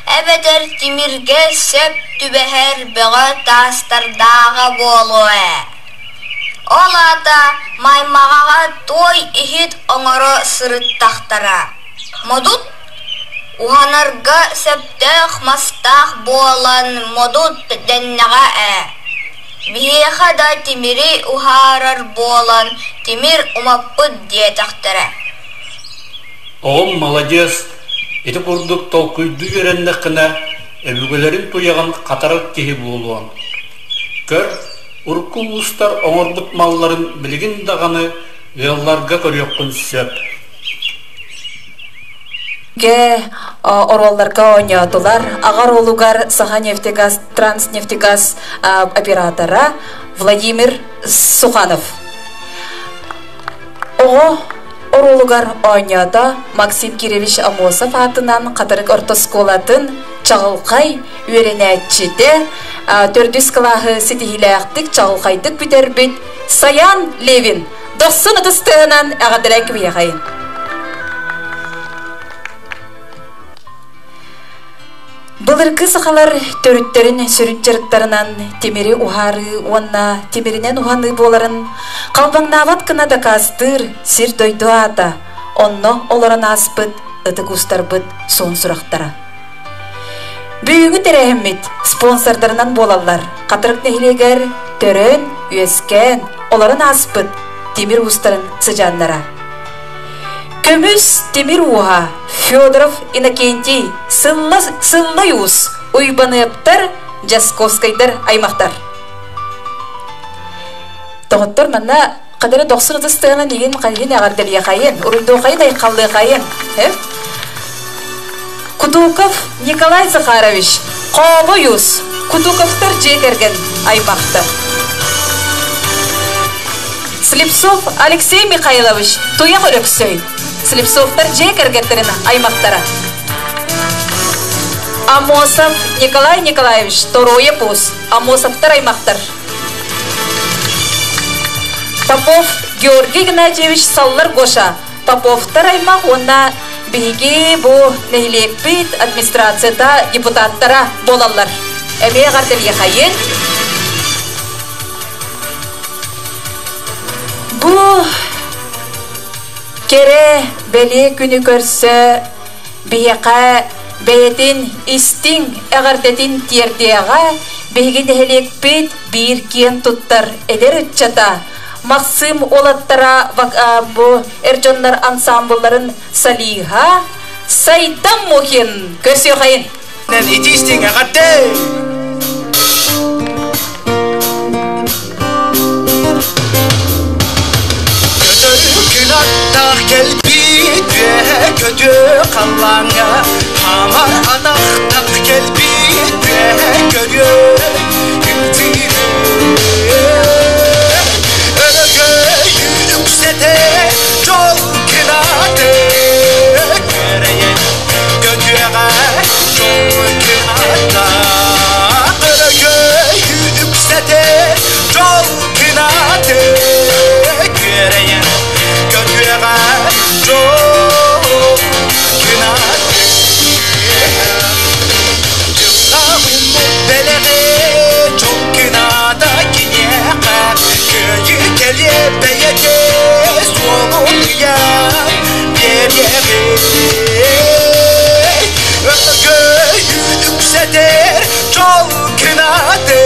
Әбетер темирге сөп түбәһәр бөғі тастардағы болуы. Ол ата маймағаға той ихит оңыры сырыттақтара. Модут уханарға сөптәқ мастақ болан модут дәннәға Бихеха да темири ухарар болан темир умаппыд дие тақтара. Оғым молодец. Эти курдук толкуйду вереннеккіне әбүгелерин туяған қатарық кеһи болуан. Көр, урку ұстар оңырбыт малларын білген дағаны ғылларға көріққын сөп. Оролларға ойнатылар, ағар олугар Саханефтегаз, Транснефтегаз оператора Владимир Суханов. Оғы Оролугар ойнята Максим Киревич Амосов атынан қатырық ортосколатын чағылқай үйренәтчіде 400 кылағы сетихиләқтік чағылқайдық бүтербіт Саян Левин. Досын ұтыстығынан әғадырәк бейхайын. Былыркы сақалар төрүттерін сүрүт жарықтарынан темері ухары, онна темерінен уханы боларын, қалбаңнават кына да кастыр, сир дойду ата, onno olaran aspıt, ıtık ustarbıt son suraqtara. Büyüğü terehemmit sponsorlarından bolallar. Katırık nehileger, törön, üyesken, olaran aspıt, demir ustarın sıcanlara. Kömüs demir uha, Fyodorov Inokenti, sılla yus, uybanıptır, Jaskovskaydır aymaqtar. Toğuttur manna, qadara 90 ıstığına degen qalin ağardaliya qayın, uruydu qayın ay qallı qayın. Kutukov Nikolay Zakharovich, qobu yus, Kutukovtar jekergen aymaqtar. Slipsov Alexey Mikhailovich, tuyaq ölöksöy. Slipsovtar jekergetlerini aymaqtara. Amosov Nikolay Nikolaevich, Toroye pus, Amosovtar aymaqtar. Popov Georgiy Ignatyevich Sallar Goşa, Popovtar aymaq ona bihigi bu nehilekpit administrasiyada deputattara bolallar. Emeğe qarteliye qayın. Bu kere beli günü görse biheqa beyetin istin eğardetin tierdeğe bihigi nehilekpit bir kiyen tuttar eder çata. Maksim olattara bu ercanlar ansambulların Saliha Saydam Muhin kösüyor kayın. Ne itistin ağatte? Kötü günahtah gelbi ve kötü kallanga hamar anahtah gelbi ve görüyor gültiri. Yüksete çok kınadı Göreyen götüye çok kınadı Yüksete çok kınadı Göreyen götüye çok kınadı Cıvla umut belere çok kınadı Kinyeğe köyü geliye beyece Soğuluya bir yere Göğü yükselir çok kınadı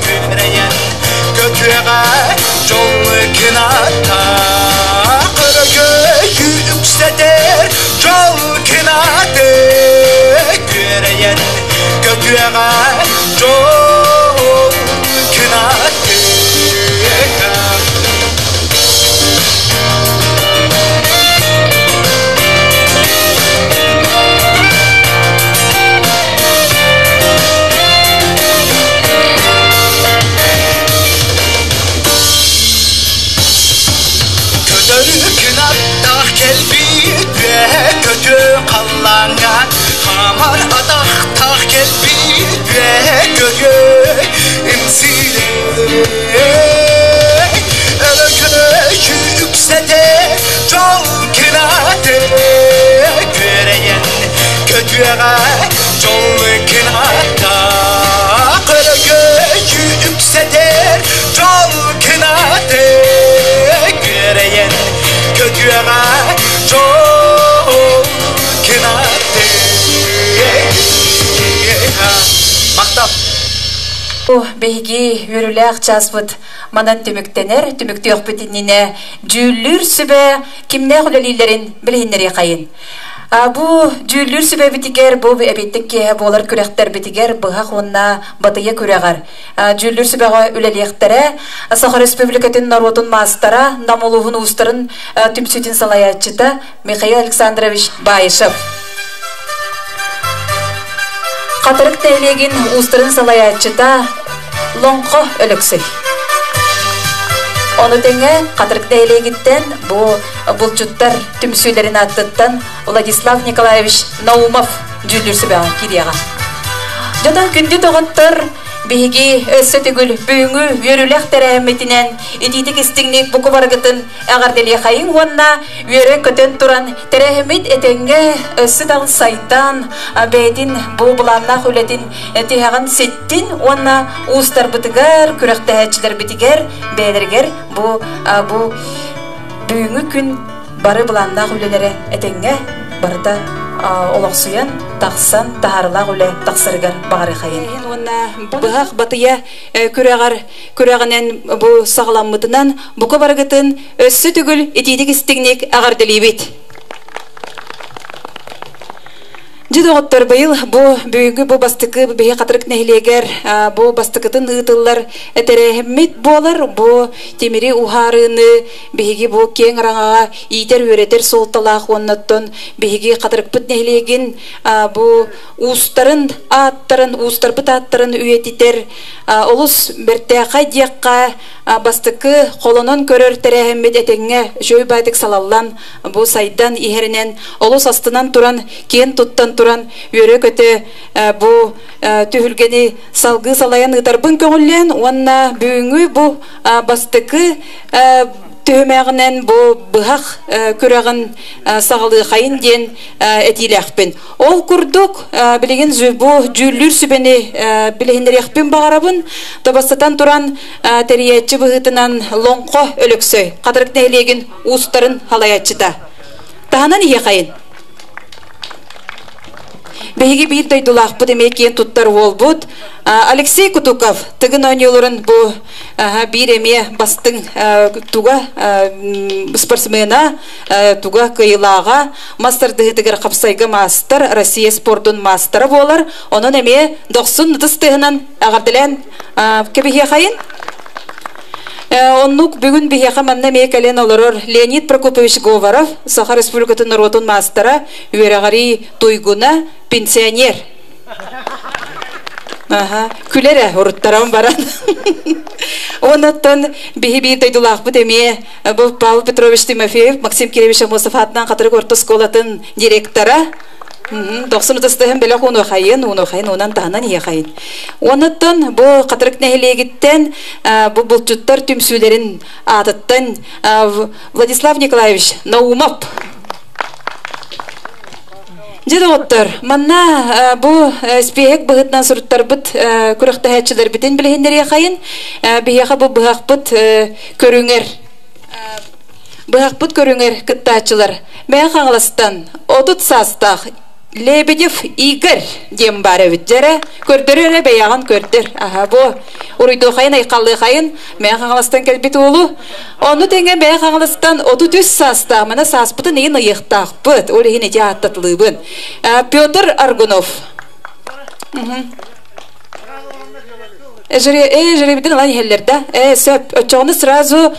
Göreyen götüye çok kınadı Göğü yükselir çok kınadı Göreyen götüye çok kınadı kötü kallangan hamar adak tak gelbi ve görüyor imsile Ölgü yüksede çok kınadı Göreyen kötüye çok kınadı Ölgü yüksede çok kınadı Göreyen kötüye çok kınadı Maktap Bu beygi yürülek çaspıt manan tümüktener, tümükte yok bütünine cüllür sübe kimne hulalilerin bilhinleri kayın. Bu cüllür sübe bitiger, bu ebettik ki bolar kürekter bitiger, bıhak onna batıya küregar. Cüllür sübe üleliyektere, Sakha Respublikatın Narotun Mastara, Namoluhun Ustarın tümsütün salayatçıda Mikhail Aleksandrovich Bayışev. Katırık teylegin Ustarın salayatçıda Lonko Ölöksey. Onu tenge Katırık teylegitten bu bulçutlar tümsülerini attıttan Vladislav Nikolaevich Naumov cüllürsü be kidiyaga. Jada gündü toğuttır bihigi össötügül büyüngü yörülek terehemmetinen ititik istinglik buku bargıtın ağardeli kayın huanna yörü kötön turan terehemmet etenge össü dağın saytan beydin bu bulanna hületin etihağın settin huanna uustar bitiger kürekte heçiler bitiger belerger bu büyüngü gün бары буланнак үлелере этеңге барда олоксуян тахсан тахарлак үле тахсыргар багары хайын. Онна быгак батыя күрәгенен бу сагламмытынан бука баргытын өссү түгүл этидик истигник агардылыбыт. Жидоғыттар байыл бүгінгі бұл бастықы бейе қатырық нәйлегер бұл бастықытын ұйтылар әтәрәхіммет болар бұл темірі ұхарыны бейге бұл кен араңаға ийтер өретер солталақ оннаттон бейге қатырық бұт нәйлеген бұл ұстарын аттарын ұстар бұт аттарын үйетітер олыс бәртәқа дейққа бастықы қолынан көрір тәрәхіммет әтеңе жөй байдық салалан бұл сайдан ихерінен олыс астынан тұран кен тұттан туран үйрө көтө бу түһүлгени салгы салаян ытарбын көңүллен онна бүгүнгү бу бастыкы төмәгенен бу быхак көрәгән сагылы хайын ден этиләхпен ол курдук билеген бу жүллүр сүбени билегендерәхпен багарабын табастан туран териячы быгытынан лоңко өлөксөй кадырык нәйлеген устарын халаячыда таханан ие хайын Беги бир дайдулах бу демекен туттар болбут. Алексей Кутуков тыгын ойнолорун бу бир эме бастың туга спортсмена туга кыйлага мастер дыгытыгар капсайга мастер Россия спортун мастері болар. Онун эме 90 тыстыгынан агардылан кебихе хайын. Оннук бүгін бихеха манна мекален олорор Леонид Прокопович Говоров, Саха Республикатын ротун мастера, Уерагари Туйгуна, пенсионер. Күлере урттарам баран. Онаттан бихи тайдулах бу деме Павел Петрович Тимофеев, Максим Киревич Мустафатнан катырык орта школатын директора. 90 тыстыгын беле уну хайын онан таханан ие хайын. Онаттан бу катырык нәһилегиттен бу булчуттар түмсүлерин атыттан Владислав Николаевич Наумов. Жидоттар, манна бу спеек быгытнан суруттар бит күрәхтәһәчиләр битен билгәннәр хайын. Бияха бу быгак бит көрүңер. Быгак бит көрүңер кыттачылар. Мен каңластан 30 састах Лебедев Игорь Дембарович жара көрдөрө баяган көрдөр. Бу урыйды хайын айкалды хайын мен каңластан келбит улу. Ону теңе мен каңластан 33 саста мана саспыты неген ыйыктак бит. Ол хине жааттатлыбын. Петр Аргунов. Жеребиден лай хеллерде. Сөп очоны сразу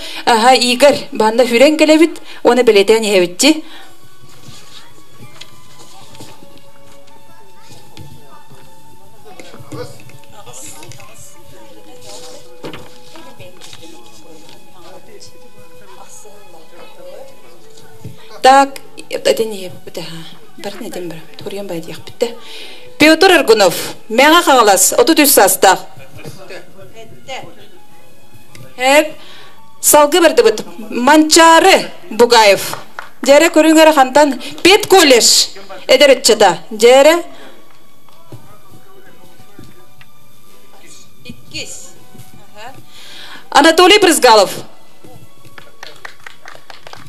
Игорь банда хүрен келебит. Оны белетен хевитти. Так, это не это. Барне дембер. Турьян байд як битте. Петр Аргунов. Мега калас. 33 саста. Салгы берди бит. Манчары Бугаев. Жере көрүңөр хантан Пет коллеж. Эдеретчеда. Жере Анатолий Брызгалов.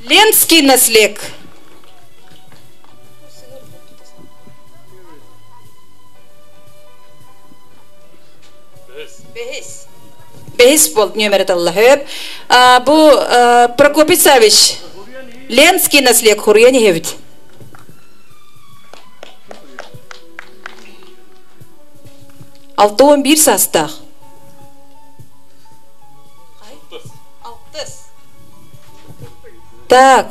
Ленский наслед. Бейс бол нөмірет Аллахып. Бу Прокописович. Ленский наслед Хурьяни хевит. Алтон бир састах. Так,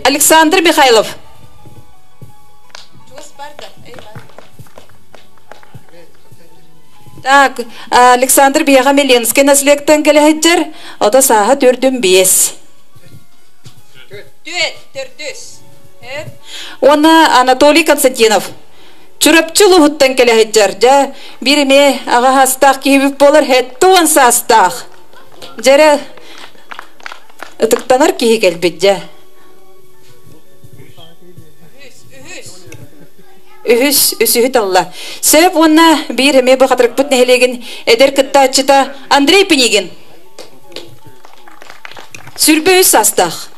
Александр Михайлов. Так, Александр Бияга Меленский наследтен келеһиджер, ота саха 4-5. Она Анатолий Константинов. Чурапчулу хуттан келеһиджер, жа бириме ага хастах кибип болар хеттуан састах. Жара ытыктанар киһи келбит жа. Үсүхүт Алла. Сөп онна бир эме бу катырык бут нехелеген эдер кыттачыта Андрей Пенигин. Сүрбө састах.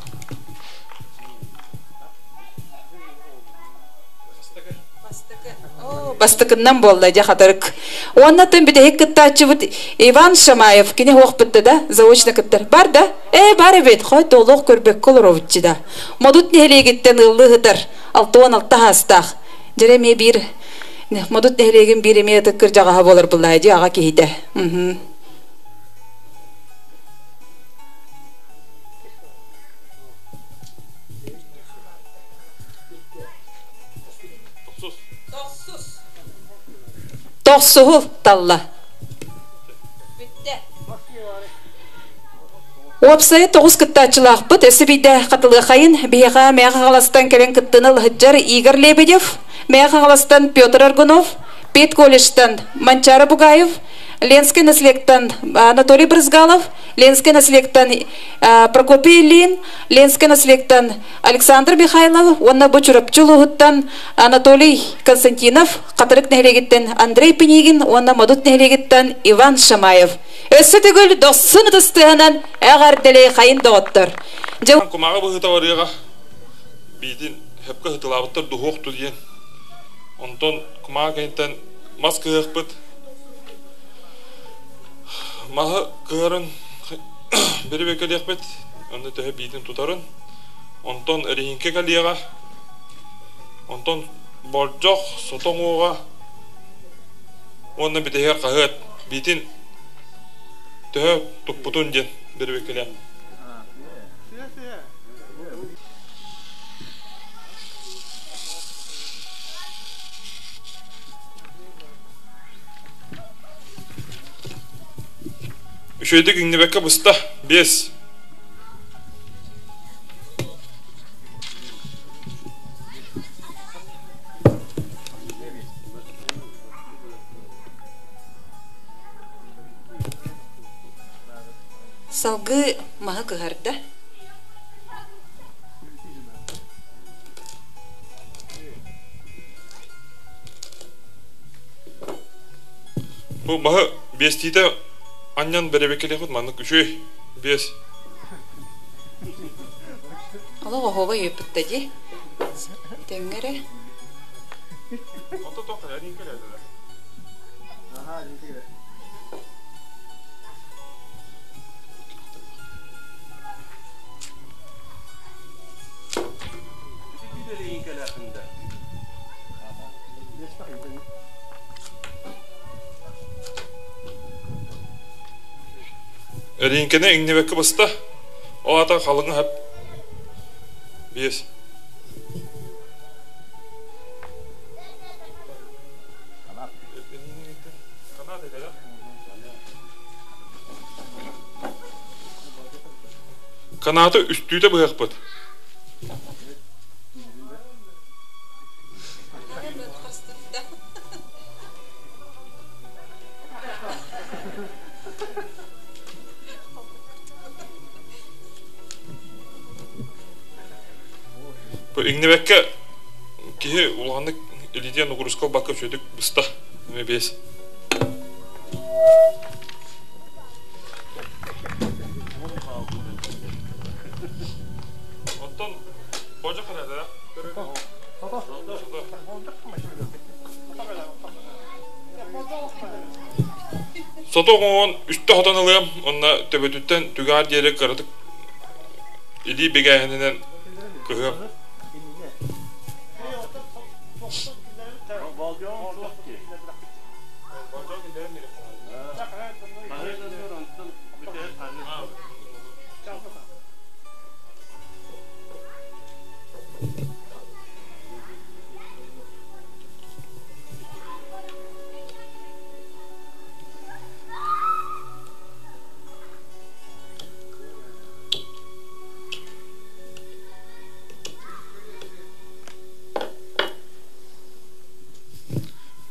Бастыкыннан болла жахатырык. Оннатын биде хеккаттачыбыт Иван Шамаев кине хоқпытты да, заочно кыттыр. Бар да? Бар бет, хой толық көрбек колоровчы да. Модут нехелегеттен ыллыгытыр. 6-16 хастақ. Жереме бир модут нехелеген биреме тыккыр жағаға болар бұлай де аға кейді. Тоқсуғыл талла. Опсайы 9 кыттачылақ бұд, өсі бейді қатылы қайын, бейға мәға қаластан келен кыттыныл ғыджар Игорь Лебедев, мәға қаластан Петр Аргунов, Пет колледжтан Манчара Бугаев, Ленский наследтан Анатолий Брызгалов, Ленский наследтан Прокопий Ильин, Ленский наследтан Александр Михайлов, онна Бочурапчулугуттан Анатолий Константинов, Қатырык нәхелегеттен Андрей Пенигин, онна Мадут нәхелегеттен Иван Шамаев. Өсі түгіл досын тұстығынан әғар дәлей қайын доғыттыр. Кумаға бұғыта барыға бейден хепкі хытылабыттыр дұғоқты дейін. Онтон кумаға кәйінтен маска ғықпыт. Мағы қығырын бері бекел еқпет. Онды түхі бейден тұтарын. Онтон әрейінке кәлеға. Онтон борджоқ сотон оға. Онды бітігер қағыт бейден түхі тұқпытын ден бері бекелі. Үшөйді күңнебекке бұста 5. Салгы мағы кығарды. Бұл мағы 5 дейді Аннян бәребекелі құд маңық үшөй 5. Алаға хоба өпітті де. Тәңгері. Онты тоқыр, әрін келеді да. Аха, әрін келеді. Әрінкені үңнебеккі бұста, ол ата қалыңы әп 5. Kanatı üstüyde bırak bud. Bu İngilizce ki ulandık eliden uğruskal bakıp şöyle bısta M5. Ondan boca kadar da. Sotoğun üstte hatan alayım, onunla töbetütten tügar diyerek karadık. İli begaheninden kıhım.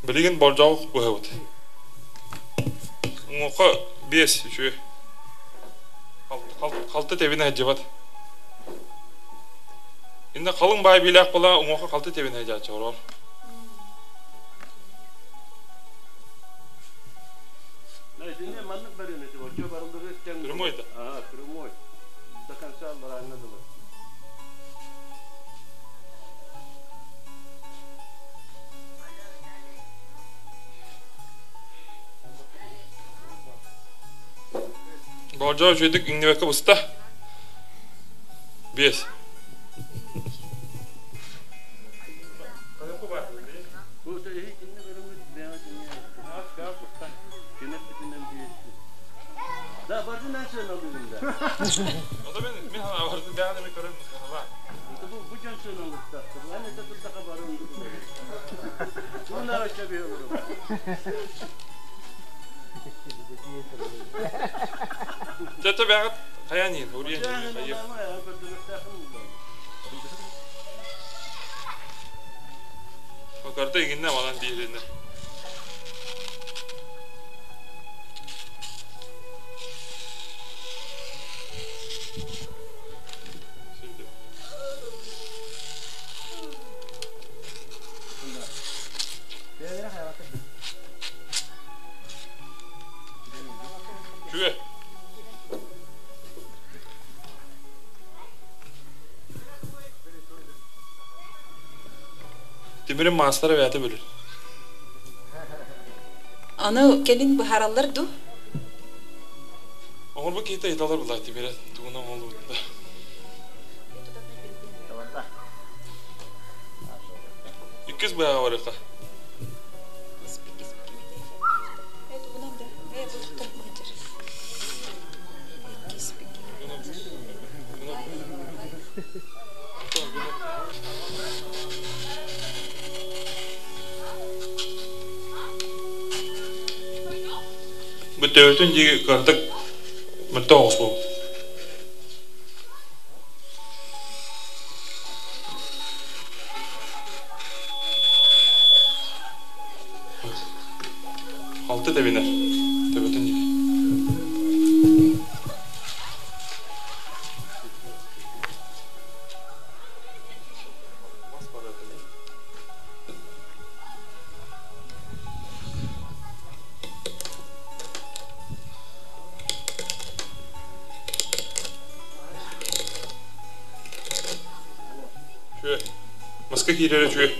Bilgin borcağıq bu hevd. Oqa 5 şu. Qaltı tevine hecbat. Indi qalın bay bilaq bola oqa qaltı tevine hecbat çoror. Dinle manlık barıneti var. Ço barındırır iken. Durmoydu. Ha, durmoy. Da kansa var anladı. Olca çocuk İngilizce usta. 5. Bu da iyi kinne benim beyaz dünya. Az kalk usta. Cennet bitinden bir. Da vardı nasıl aldım da. O da ben vardı daha demek görüyorum var. Bu can söylüyor usta. Ben de tuttu kabarım. Bunlar aşağı olurum. Çete beğet hayani oraya. O kartı yine falan diğerinde. Şöyle. Timirin master'a veyahut bölür. Аны келин бахаралар ду. Onlar bu kıyıda italar bulay Timire. Tuğuna oldu da. İkiz bayağı var ya. Bu dördüncü kartı mutlu olsun. Altı da biner. Dördüncü. Şöyle. Maske giyileri şöyle.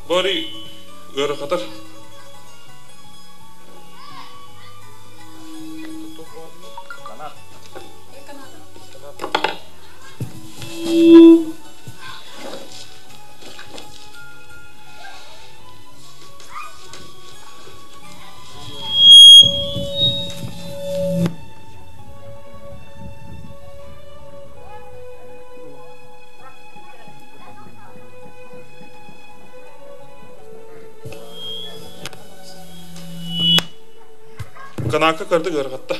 Bari göre kadar. Kanaka kardı göre hatta.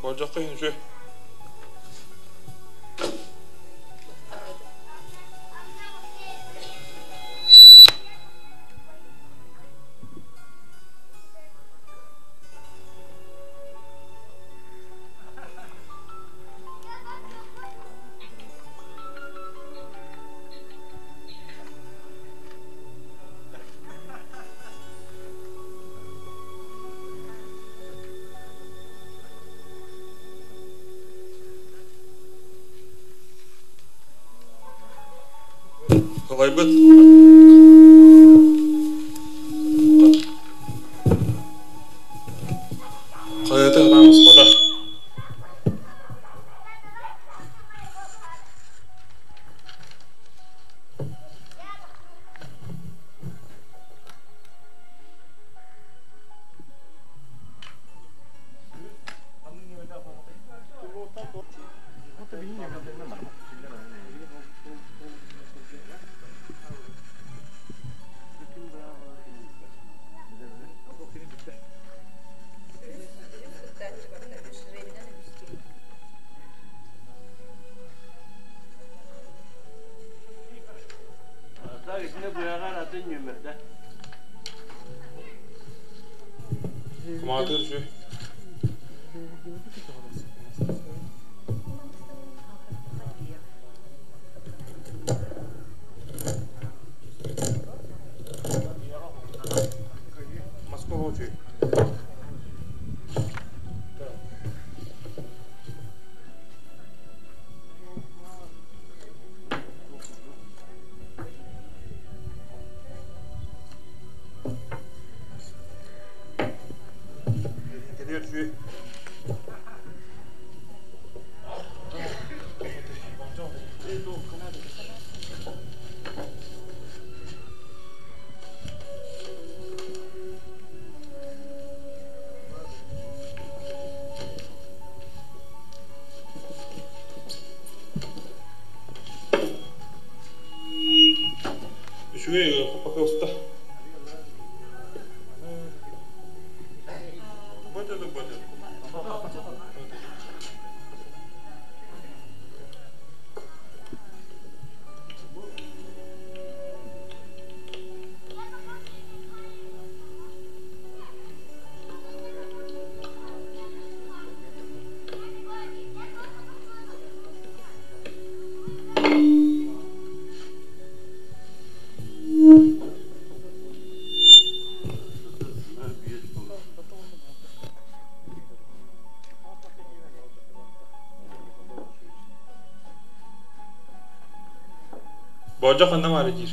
Olacak kıyın şu. Kaybet. Kayıtı adamız o da. Атын нөмірді. Kumadır şu. Moskova şu. Geliyor şu. Şuraya kapak usta. Bacadık. Bocak annem arayacak.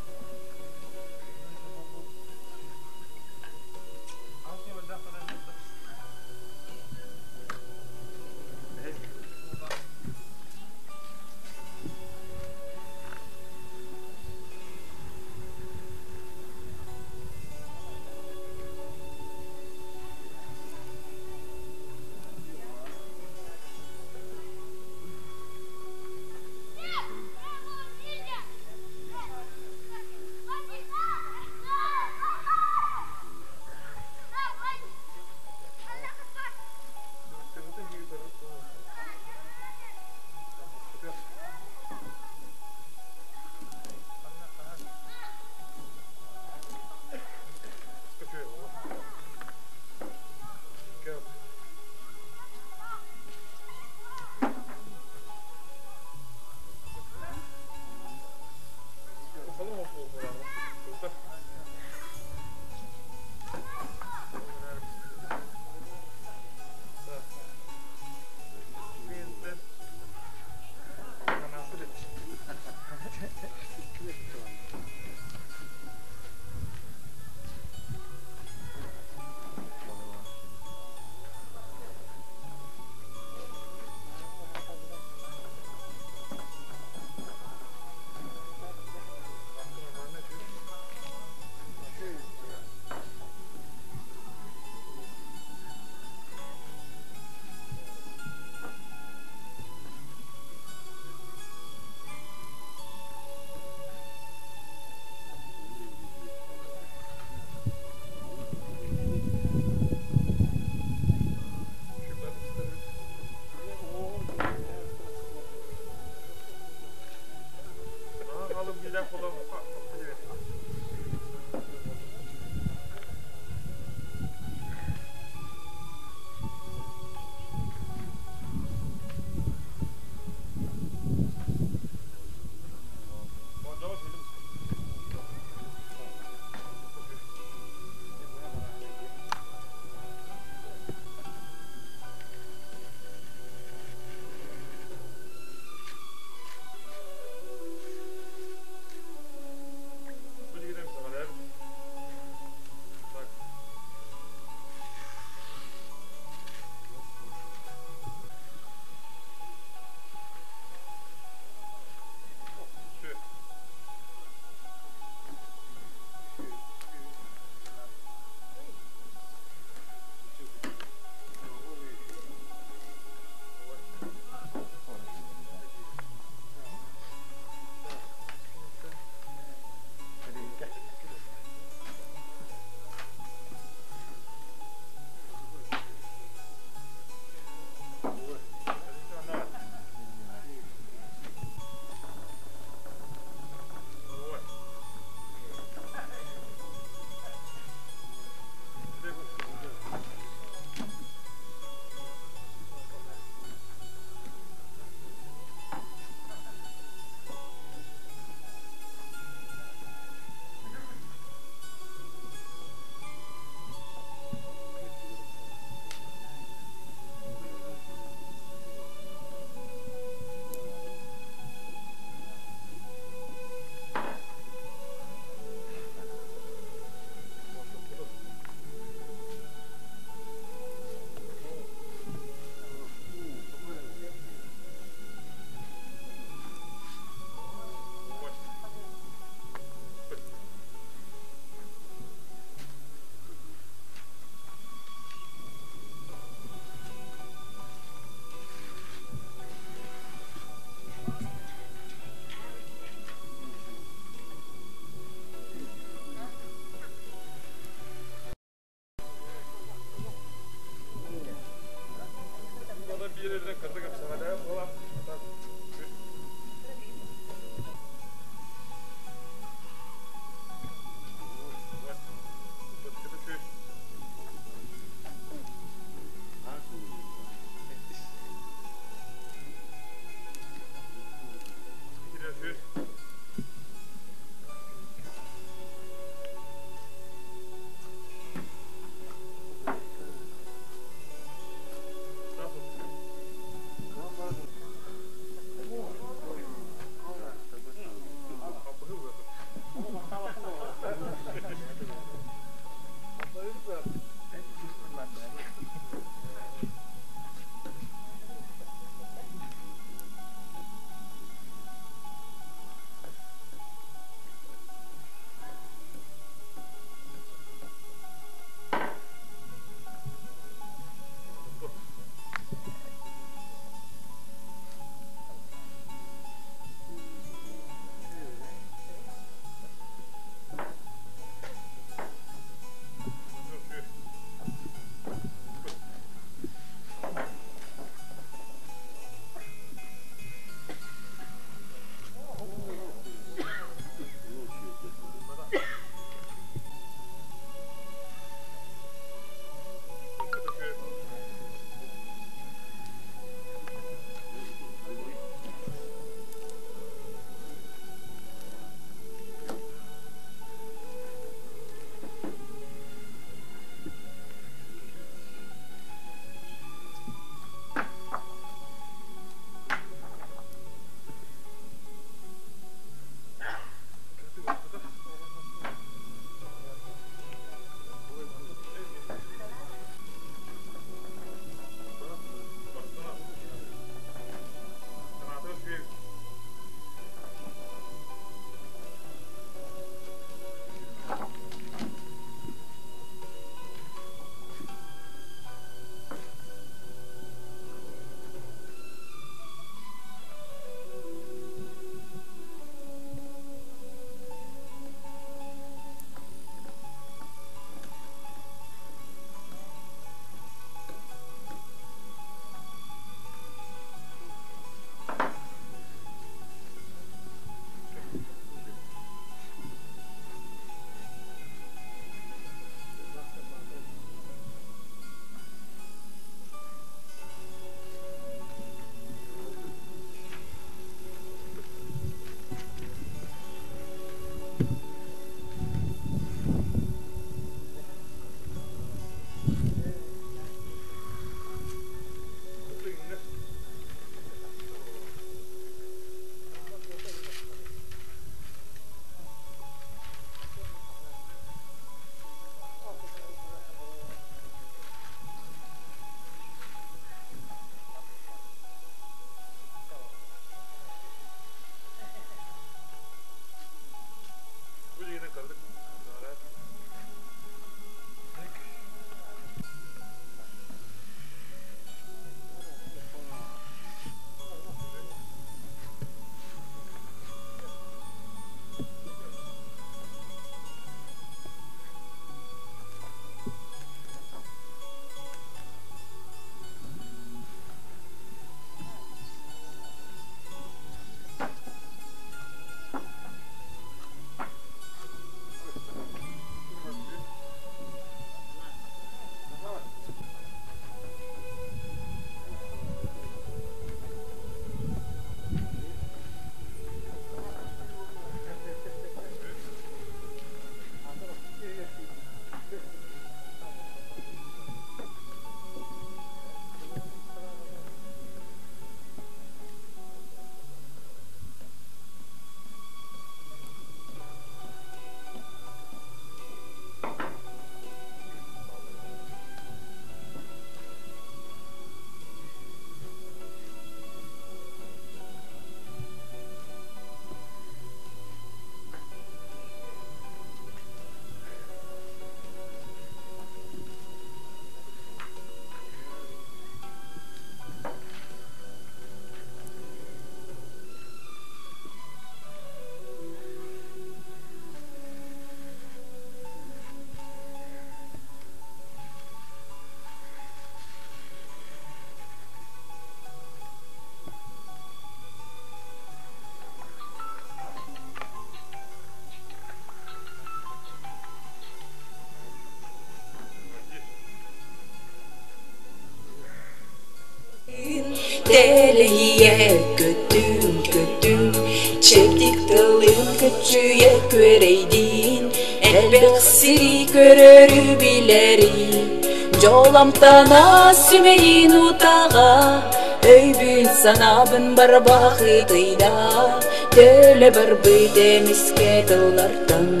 Deliye kötüm Çeptik tılın küçüye köreydin Elbek siri körörü bilerin Jolamtana sümeyin utağa Öybün sanabın barbakı tıyda Töle barbı demiske tıllardan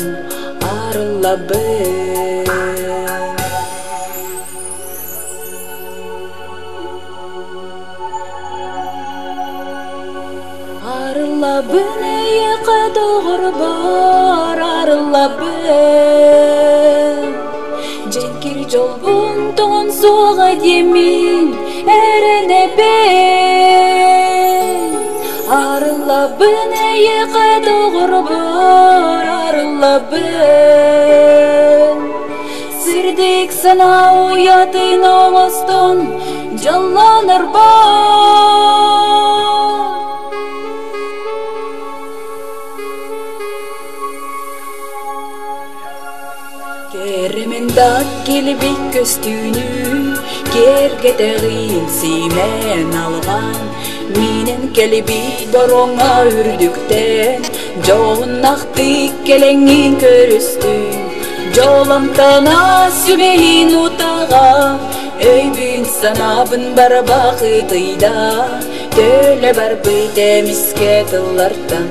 Arılabın Arılabın eyeka doğru bar Arılabın Cenkir jolbun ton soğa demin Erene ben Arılabın eyeka doğru bar Arılabın Sirdik sana uyatın ağızdan Jallanır bar Kermendak kelebek köstüğünü Kergeteğin simen algan Minen kelebek baronga ürdükten Joğun naktik kelengin körüstün Jolamtana sümeyin utağa Öybün sanabın barbakı tıyda Töle barbı demiske tıllardan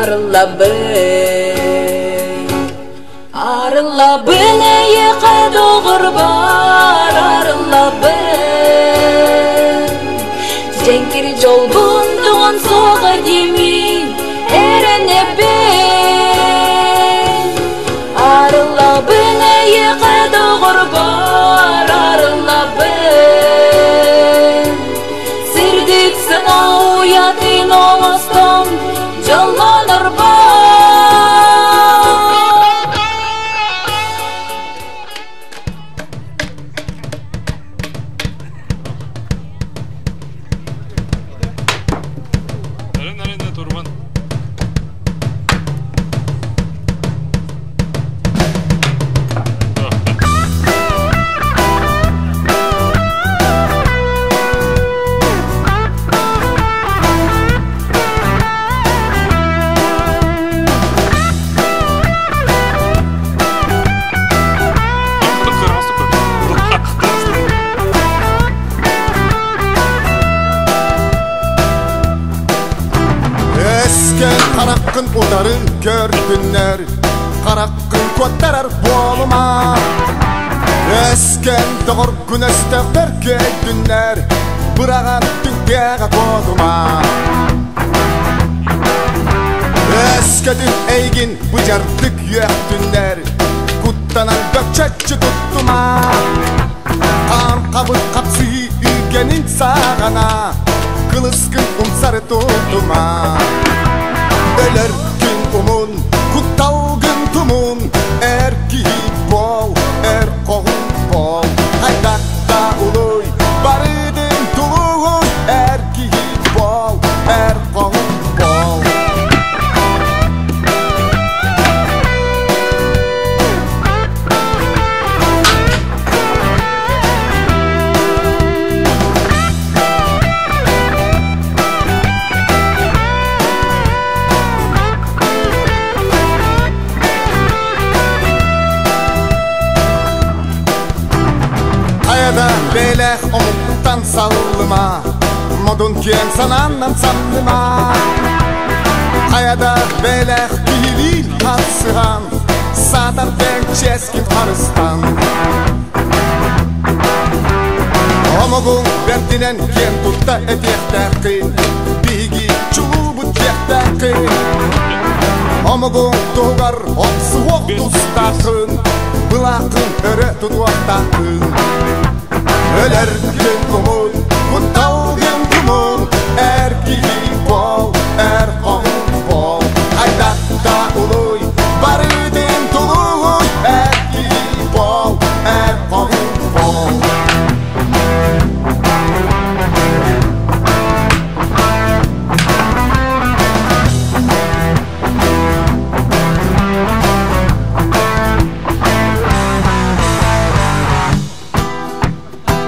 Arılabın Arılabın eyeka doğru bar Arılabın Cenkir jolbun doğan soğa demin Erene ben Arılabın eyeka doğru bar Arılabın Sirdik sana uyatın oğuzdan Jallanır bar Karakkın udarın gördünler Karakkın kottarar bolma Esken doğur güneşte verkeydünler Bırağan dünkega koduma Eskedin eygin bıcardık yüktünler Kuttanan gökçekçi tuttuma Kan kabıt kapsı ügenin sağana Kılıskın umsarı tuttuma Öler gün umun, kuttalgın tumun Erki bol, koğun bol Haydakta uluy, barıdın tuluğun Erki bol, koğun bol Belek omuktan sallama Modun ken sanandan sallama Hayada belek kihilil hatsıhan Sadar ben çeskin harıstan Omugun berdinen ken tutta etektakin Bigi çulubut yektakin Omugun tuğar oksu oktustakın Bılakın öre tutuaktakın Öler gün kumun, kuttalgın kumun Erki bol, koğun bol Haydakta uluy, barıdın tuluğuy Erki bol, koğun bol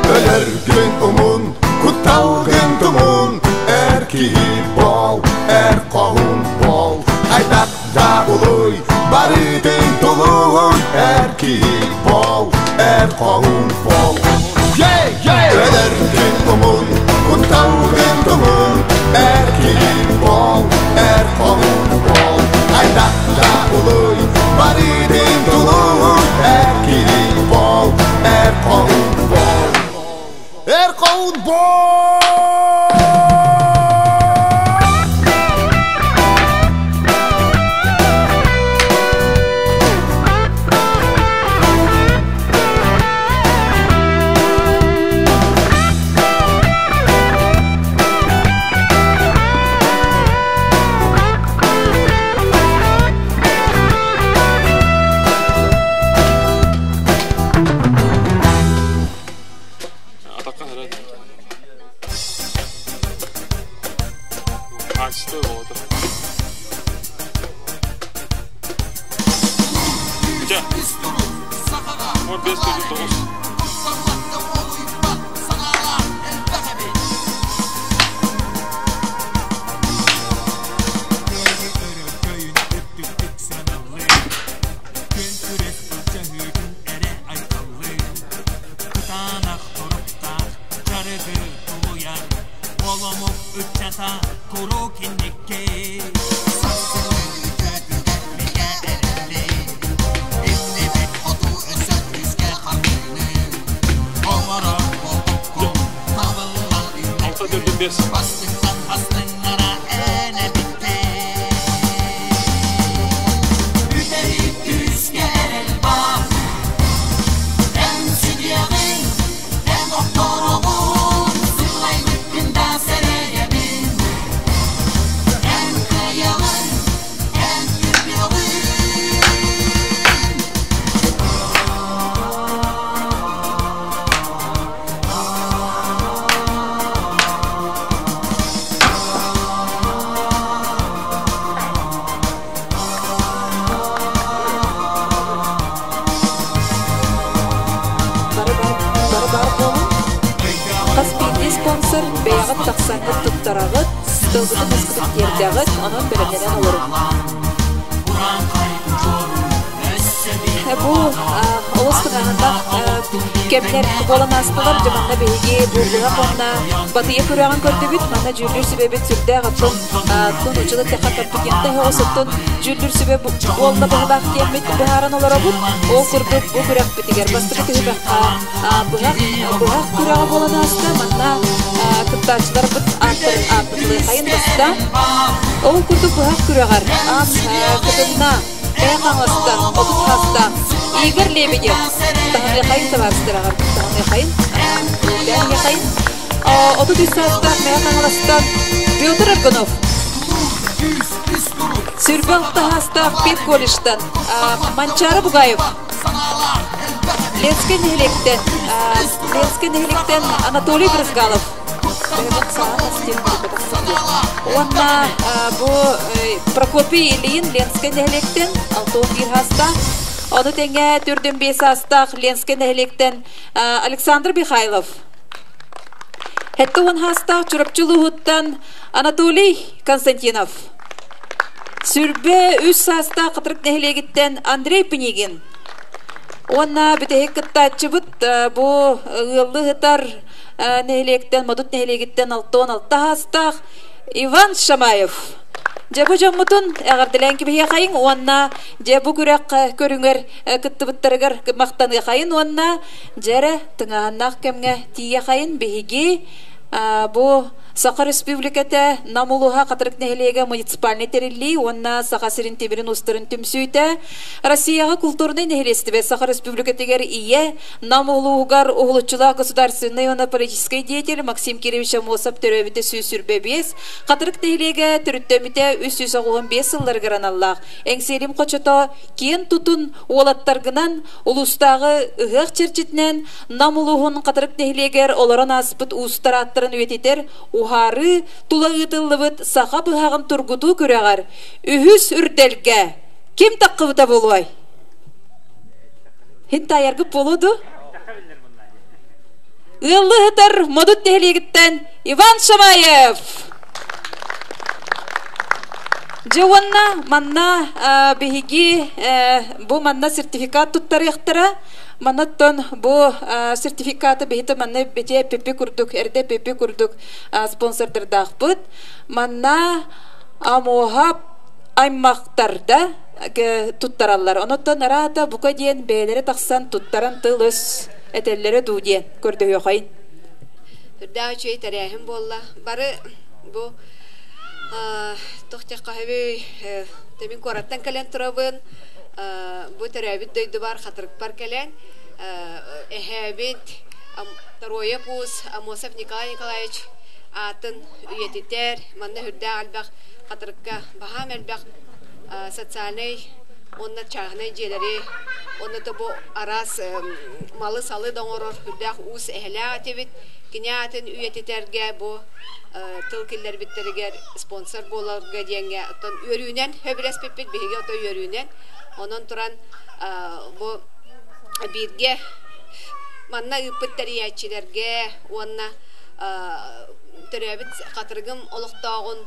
Öler gün umun, kuttal erkeğin bol erkoğun bol Ölerkin kumun kuntağın kumun erkeğin bol erkoğun bol Aydakta uluy baridin tuluy erkeğin bol erkoğun bol erkoğun bol Батыя көрәгән көрдүбүт, мана жүлүр себебе түрдә гатын, тон учылы тәхәккәт бигәндә һосыттын жүлүр себебе болда бахбак кемет бахаран олар бу. О курдук бу көрәк битигәр бастырып тибәккә. Бу көрәгә болан аста мана кыттачлар бит атлы хайын баста. О курдук бу көрәгәр. Кытынна бәгаңастан, отут хаста. Игорь Лебедев. Тагы хайын табастыраган. Тагы хайын. Тагы хайын. Отут исәстән мәгәңластан Петр Аргунов. Сүрбәлтә хаста Пет колледждан Манчары Бугаев. Ленский нелектен Анатолий Брызгалов. Онна бу Прокопий Ильин Ленский нелектен Алтон хаста. Оны теңе түрден 5 хаста Ленский нелектен Александр Михайлов. Хетті он хастақ чурапчылығыттан Анатолий Константинов. Сүрбе үс хастақ қытырық нәхілегіттен Андрей Пенегин. Онна бітехек кыттатчы бұт бұ ғылығытар нәхілегіттен, мадут нәхілегіттен 6-6 хастақ Иван Шамаев. Жабу жаммутун әғарділән кебеге қайын, онна жабу күрәк көріңер күтті бұттарығар мақтаны қайын, онна жәрі тыңағаннақ кәмге тие қайын бейге бұ Саха Республиката намулуха қатырық нәхілеге муниципальный терилли, онна Саха сирин тебірін ұстырын түмсүйті. Россияға культурный нәхілестібе Саха Республикатегер ие намулуғар оғылычыла государственный оны политический деятель Максим Киревич Амосов төрөбіті сүйсүрбе бес. Қатырық нәхілеге түріттөміте 315 сыллар граналлақ. Әңселім қочыто кен тұтын олаттарғынан ұлыстағы ұғық черчетінен намулуғын қатырық нәхілегер оларын аспыт ұстар аттырын өтетер Ухары тулағытылыбыт сақа бұғағын тұргуту көрәғар. Үхіс үрделге. Кем таққыбыта болуай? Хин тайаргып болуду? Ұлы ғытар модут нәхілегіттен Иван Шамаев. Жауанна манна биһиги бу манна сертификат туттарыктыра. Манаттан бу сертификаты бихите манна бете пепе курдук, эрде пепе курдук спонсордырдакпыт. Манна амоха аймактарда туттараллар. Онотон арада бука диен бээлери таксан туттаран тылыс этеллери дудиен көрдө йокайын. Түрдәү чөй тарихим болла. Бары бу тохтя кахеби темин кораттан кален турабын. Бу тарабит дөйдү бар хатырык бар кален. Эхебит Тароя пус Амосов Николай Николаевич атын уетитер манна хүрдә албак хатырыкка баһам албак социальный онна чагны желери онна да бу арас малы салы доңорор хүрдә ус эхлә тибит кинятын уетитерге бу тыл киллер биттерге спонсор боларга дигәнгә атын өрүнән хөбрәс пеппет биге ото өрүнән онон туран бу бирге манна ыппыттарыячилерге онна төрәбит катыргым олуктагын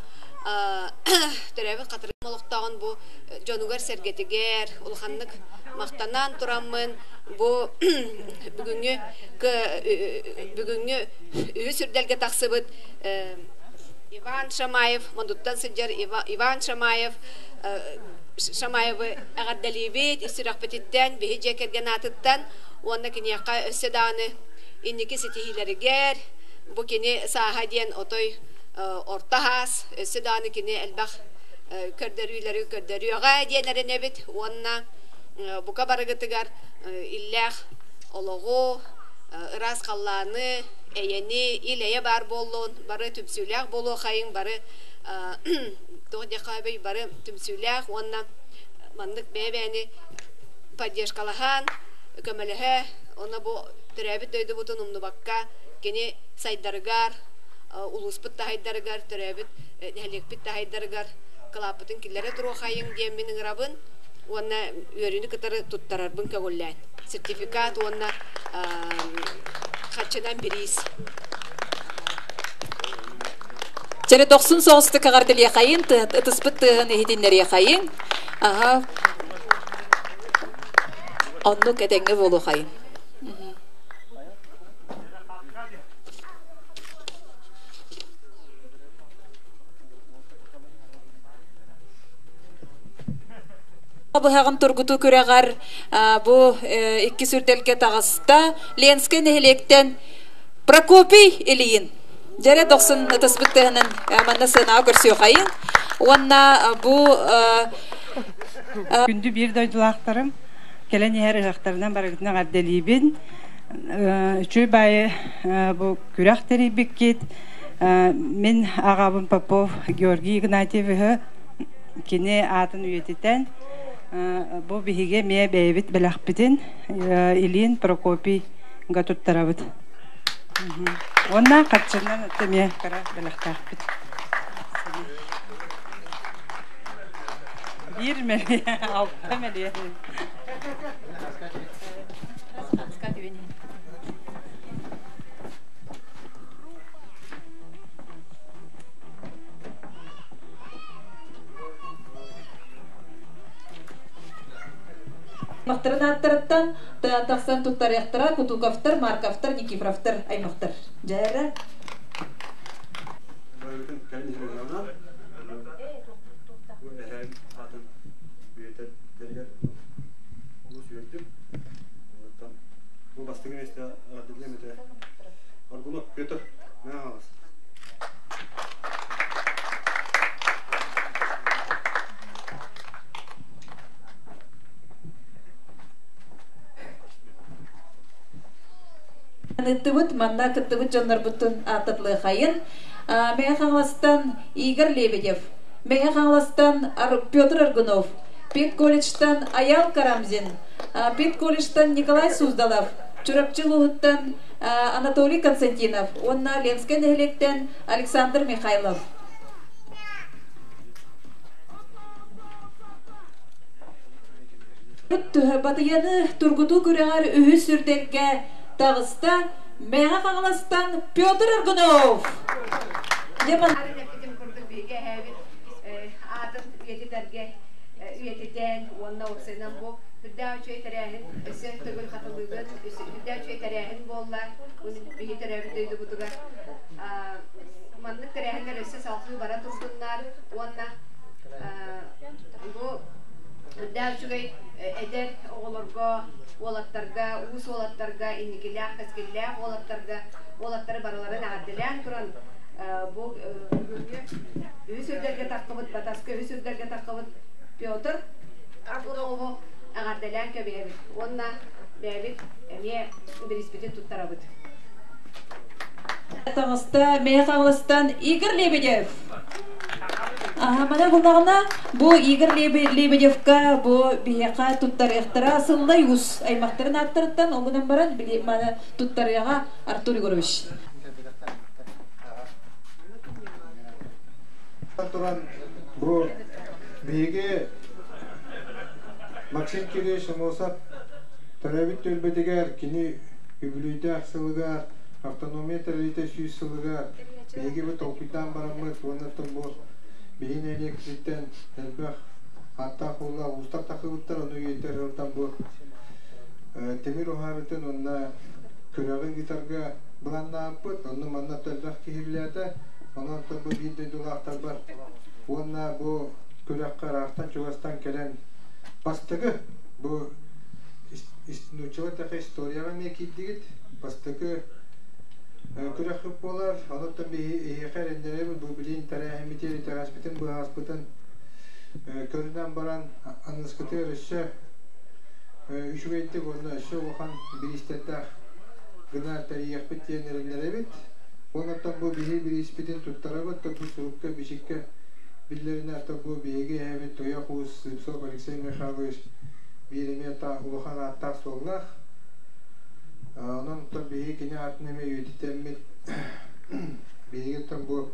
бу жонугар сергетигер улханнык мактанан тураммын бу бүгүнгү үсүрдөлгө таксыбыт Иван Шамаев мондуттан сыджар Иван Шамаев Шамаевы агаддалибет истирахпетиттен бихиже кергенатыттан онна кинияка өсседаны инники сетихилеригер бу кини сахадиен отой ортахас өсседаны кини элбах көрдөрүйлөрү диенеренебит онна бука барыгытыгар иллях ологу ырас калланы эйени илeye бар боллун бары түпсүлях болу хайын бары тохдякабый бары түмсүлях онна мандык бебени поддержкалахан көмөлөһө онна бу төрөбүт дөйдү бутун умнубакка кени сайдарыгар улуспут тахайдарыгар төрөбүт хелекпит тахайдарыгар кылапытын киллере туру хайын диен менин рабын онна өрүнү кытары туттарарбын көгөллән сертификат онна хачынан бирис Жere 99 кагардыл яхайын, тыспыт тыгын эхидиннер яхайын. Аха. Онну кетеңге болу хайын. Бу хагын тургуту күрәгәр бу икки сүрдәлгә тагыста Ленский нехлектен Прокопий Ильин Жere 90 тасбыттыгынын манна сына көрсө хайын. Онна бу күндү бир дойдулактарым келен яр жактарынан барыгытына гадделибин. Чөй бай бу күрәктери беккет. Мен агабым Попов Георгий Игнатьевич кине атын үетитен бу биһиге ме бейбит белахпитин Ильин Прокопий гатуттарабыт. Онна катчынан теме кара белахтарбыт. Бир мели алты мели. Мақтарын аттырыттан тақсан туттар яқтыра, Кутуковтар, Марковтар, Никифоровтар, Аймақтар. Жайыры? Bu bastığın işte adillemede Arguno Peter ne ağız? Ныттыбыт, манна кыттыбыт жонлар бұттын атытлы қайын. Мега қаңластан Игорь Лебедев, мега қаңластан Петр Аргунов, Пет колледжтан Аял Карамзин, Пет колледжтан Николай Суздалов, Чурапчылуғыттан Анатолий Константинов, онна Ленский нехлектен Александр Михайлов. Батыяны тургуту күрәңәр үһү сүрдәлгә тагыста мега қаңластан Петр Аргунов. üyetilerge üyetiden onunla oksanan bu hüdda üçü etereğin ese tögül katılığın hüdda üçü etereğin bolla bunu bir tereğin duydu buduga manlık tereğinler ese salkı bara turdunlar onunla bu hüdda üçü eder oğulurga oğlatlarga uus oğlatlarga innikillah keskillah oğlatları baraların adilen turan bu üsürlerge takıbıt bataska üsürlerge takıbıt Piotr Arbunovo ağardalan köbeği. Onunla bebek emiye bir ispiti tuttarabıd. Tağısta Meyakağlastan Igor Lebedev. Mana bunlarına bu Igor Lebedevka bu biyaka tuttarıqtara asılda yus aymakların attırıttan oğunan baran mana tuttarıqa Artur Igorovich. Turan bu Bege Maksim Kireş Mosap Tarabit Tölbediger kini Übülüde Aksılıgar Автономия Тарите Süysılıgar Bege bu Tolpitan Baramız Vonatın bu Beyin Elektrikten Elbek Hatta Hulla Ustak Takıbıttar onu yeter Ortam bu Temir Ohabitin onunla Kürağın gitarga Bulanna Apıt onu manat Elbek Kihirliyata Ondan bu bir dolaktar var Onunla bu Kürek Karahtan Çuvastan gelen bastığı bu Nuçavataka istoriyaga mekiddigit bastığı Kürek hıppolar Ondan bir eğer endere bu bilin tarihimiti tarihimitin bu hasbıtın Köründen baran anıskıtı rüşşe Üçü ettik onunla şu okan bir istedda Gınar tarih bittiyenlerinlere bit Ondan bu bir ispitin tuttarabıt da bu surukka bişikka Birilerine bu beyge evet toya kus Sipsok Alexey Mikhailovich birime ta uluhan attak soğulak onun da beyge kine atneme yönetemmet beyge tam bu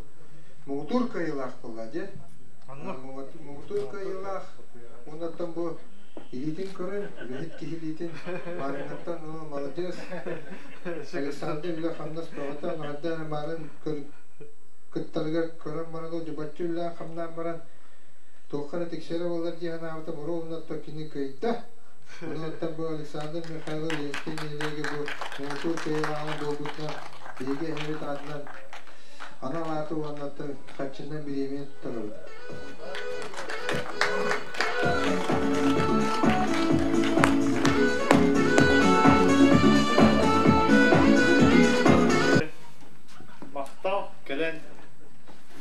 Muğturka yılak buladı Muğturka yılak ondan tam bu İlitin körün, üret ki ilitin varınattan o malacağız Alexander ile Hamdas Pravatan Adana Marın Kıttarga körün bana da Cubatçı'yla Hamdan Baran Toğkanı tekşere olur diye anavata boru onunla kini kayıtta ondan bu Alexander Mikhailov Yeskin'ilege bu Muğtur Kayırağı'nın dolgutuna bilgi evet adından ana vatı onunla kaçından bir yemeğe tutarıldı Maktav gelen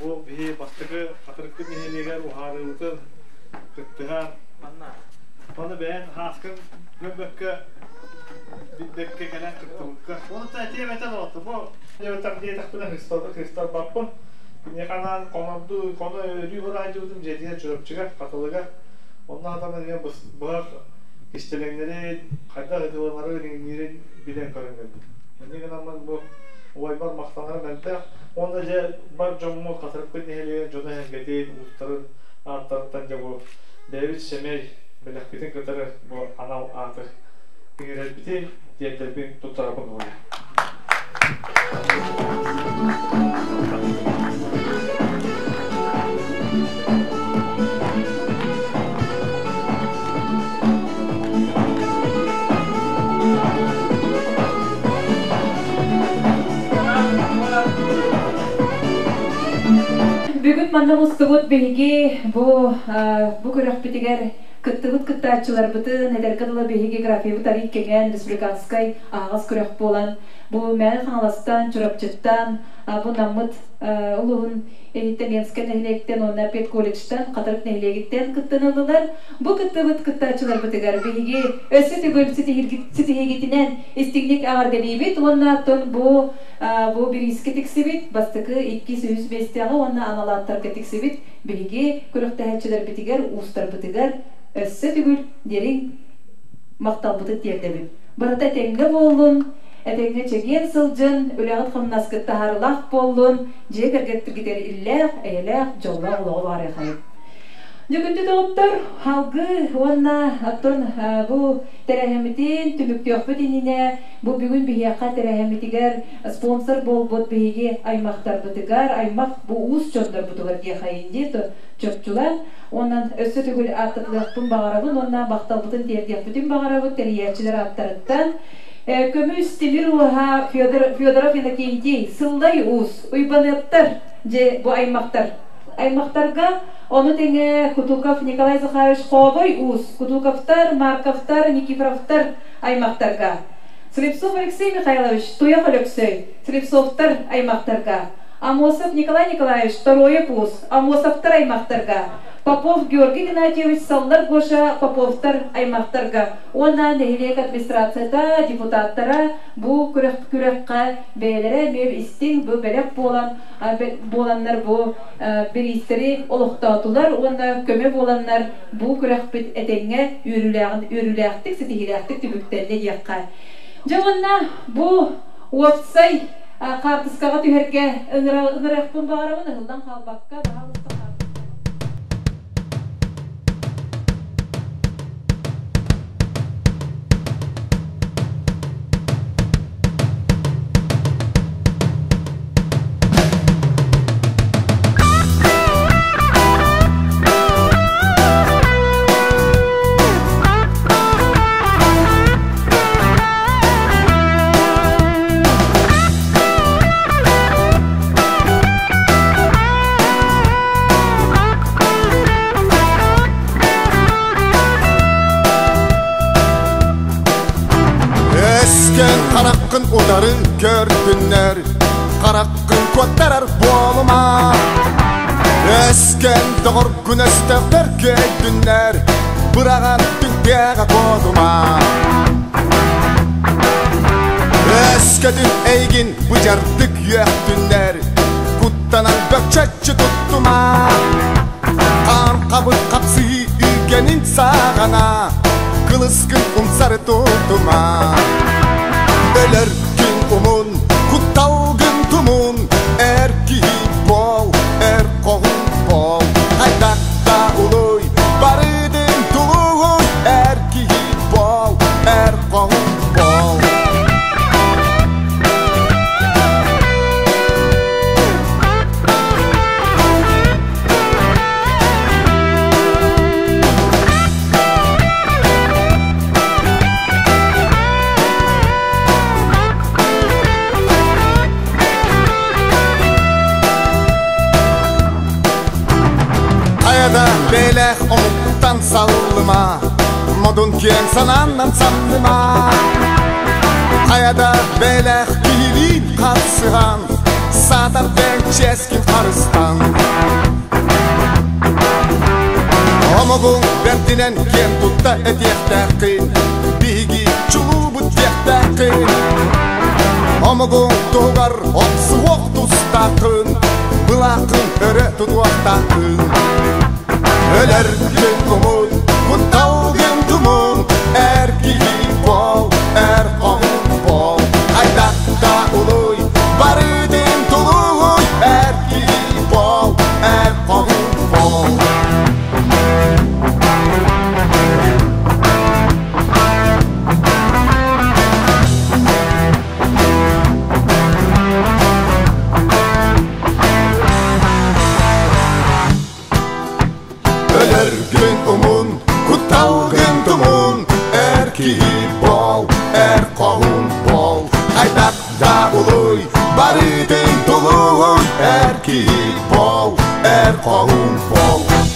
bu bir bastığı hatırlıklı nihiliger uharıldın kıttıhan onu ben haskın göbekke biddekke gelen kıttılıkka onu tetiye metal oldu bu yemetam diye takpıdan Hristal bappın ne kanan konuldu konu ölüyü buracıvdım jediye çırpçıga katılıga ondan adamlar diye bağır istelenleri kayda ediyorları bilen karıngardı ne kadar bu Oy var maktanlara bende. Onda je bar jomu katırıp bir neheliye joda hengeti uçtarın artarıktan je bu David Şemey belakbitin katarı bu ana artık ingirel biti diyetlebin tutarapın oluyor. Bugün manna mustubut bihigi bu kürek bitiger kıttıbıt kıttaçılar bıtı neder kadıla bihigi grafiyi bu tarih kegen respublikanskay ağız kürek bolan bu meni kanlastan çorapçıttan bu namıt uluğun ehitten yensken nehlekten onlar pet kolleçten katarık nehlekten kıttanıldılar bu kıttıbıt kıttaçılar bitiger bihigi ösü tügül sitihigitinen istiglik ağır denibit onlardan bu bir iski tiksibit bastıkı 200 bestiyağı ona analattar tiksibit bihigi kürek tehçiler bitiger ustar bitiger ösü tügül derin maktal bıtıt yerdebim barata tenge bolun Etenge çeken sılcın, öleğit xımnaskı taharılaq bollun, jegergettir gider illaq, eylaq, jolla ulağı var yaxayım. Nüküntü doktor halgı onna attın bu terehemitin tümüktüyokput inine bu bugün bihiyaka terehemitiger sponsor bolbot bihigi aymaqtar butugar aymaq bu uus çöndür butugar diye hayindi çöpçüler ondan ösü tügül attıqlıqpun bağırabın ondan baqtalbutun terdiyakputun bağırabın teriyerçiler attarıttan Kömüs Temiruha Fyodorov Inokentiy sılday uus uybanıttır je bu aymaqtar aymaqtarga onu tenge Kutukov Nikolay Zakharovich Khoboy uus Kutukovtar, Markovtar, Nikiforovtar aymaqtarga Slipsov Alexey Mikhailovich Tuyakh Alexey Slipsovtar aymaqtarga Amosov Nikolay Nikolaevich Toroyev uus Amosovtar aymaqtarga Popov Georgiy Gennadьевич Sallar Gosha Popovtar aymaqtarga ona nehilek administratsiyada депутаттара bu kürekka beylere mev istin bu belek bolanlar bu bir isteri oluqtatular ona köme bolanlar bu kürekpit etenge yürülektik sitihilektik tübüktenle yakka javonna bu uapsay kartıskaga tüherke ıngırakpın bağırımın ıhıldan kalbakka daha Karakkın uları gördünler Karakkın kottarar boluma Esken doğur güneşte berkeydünler Bırağan dünkeye koduma Eskedin eygin bıcardık yektünler Kuttanan bökçetçi tuttuma Kan kabı kapsı ügenin sağana Kılıskın umsarı tuttuma Öler gün umun, kuttalgın tumun Erki bol, kohun bol Haydakta uluy, barıdın tuluy Erki bol, kohun bol Belek omuktan sallıma Modun kien sanandan sallıma Hayada belek bilin kalsıhan Sadar ben çeskin arıstan Omugun berdinen kien tutta etiyektekin Bigi çulu butyektekin Omugun tuğar oksu oktustakın Bılakın öre tutuaktakın Öler gün umun, kuttalgın tumun Erki bol, kohun bol Haydakta uluy, barıdın tuluy Erki bol, kohun bol kohun bol Haydakta uluy, barıdın tuluy Erki bol, kohun bol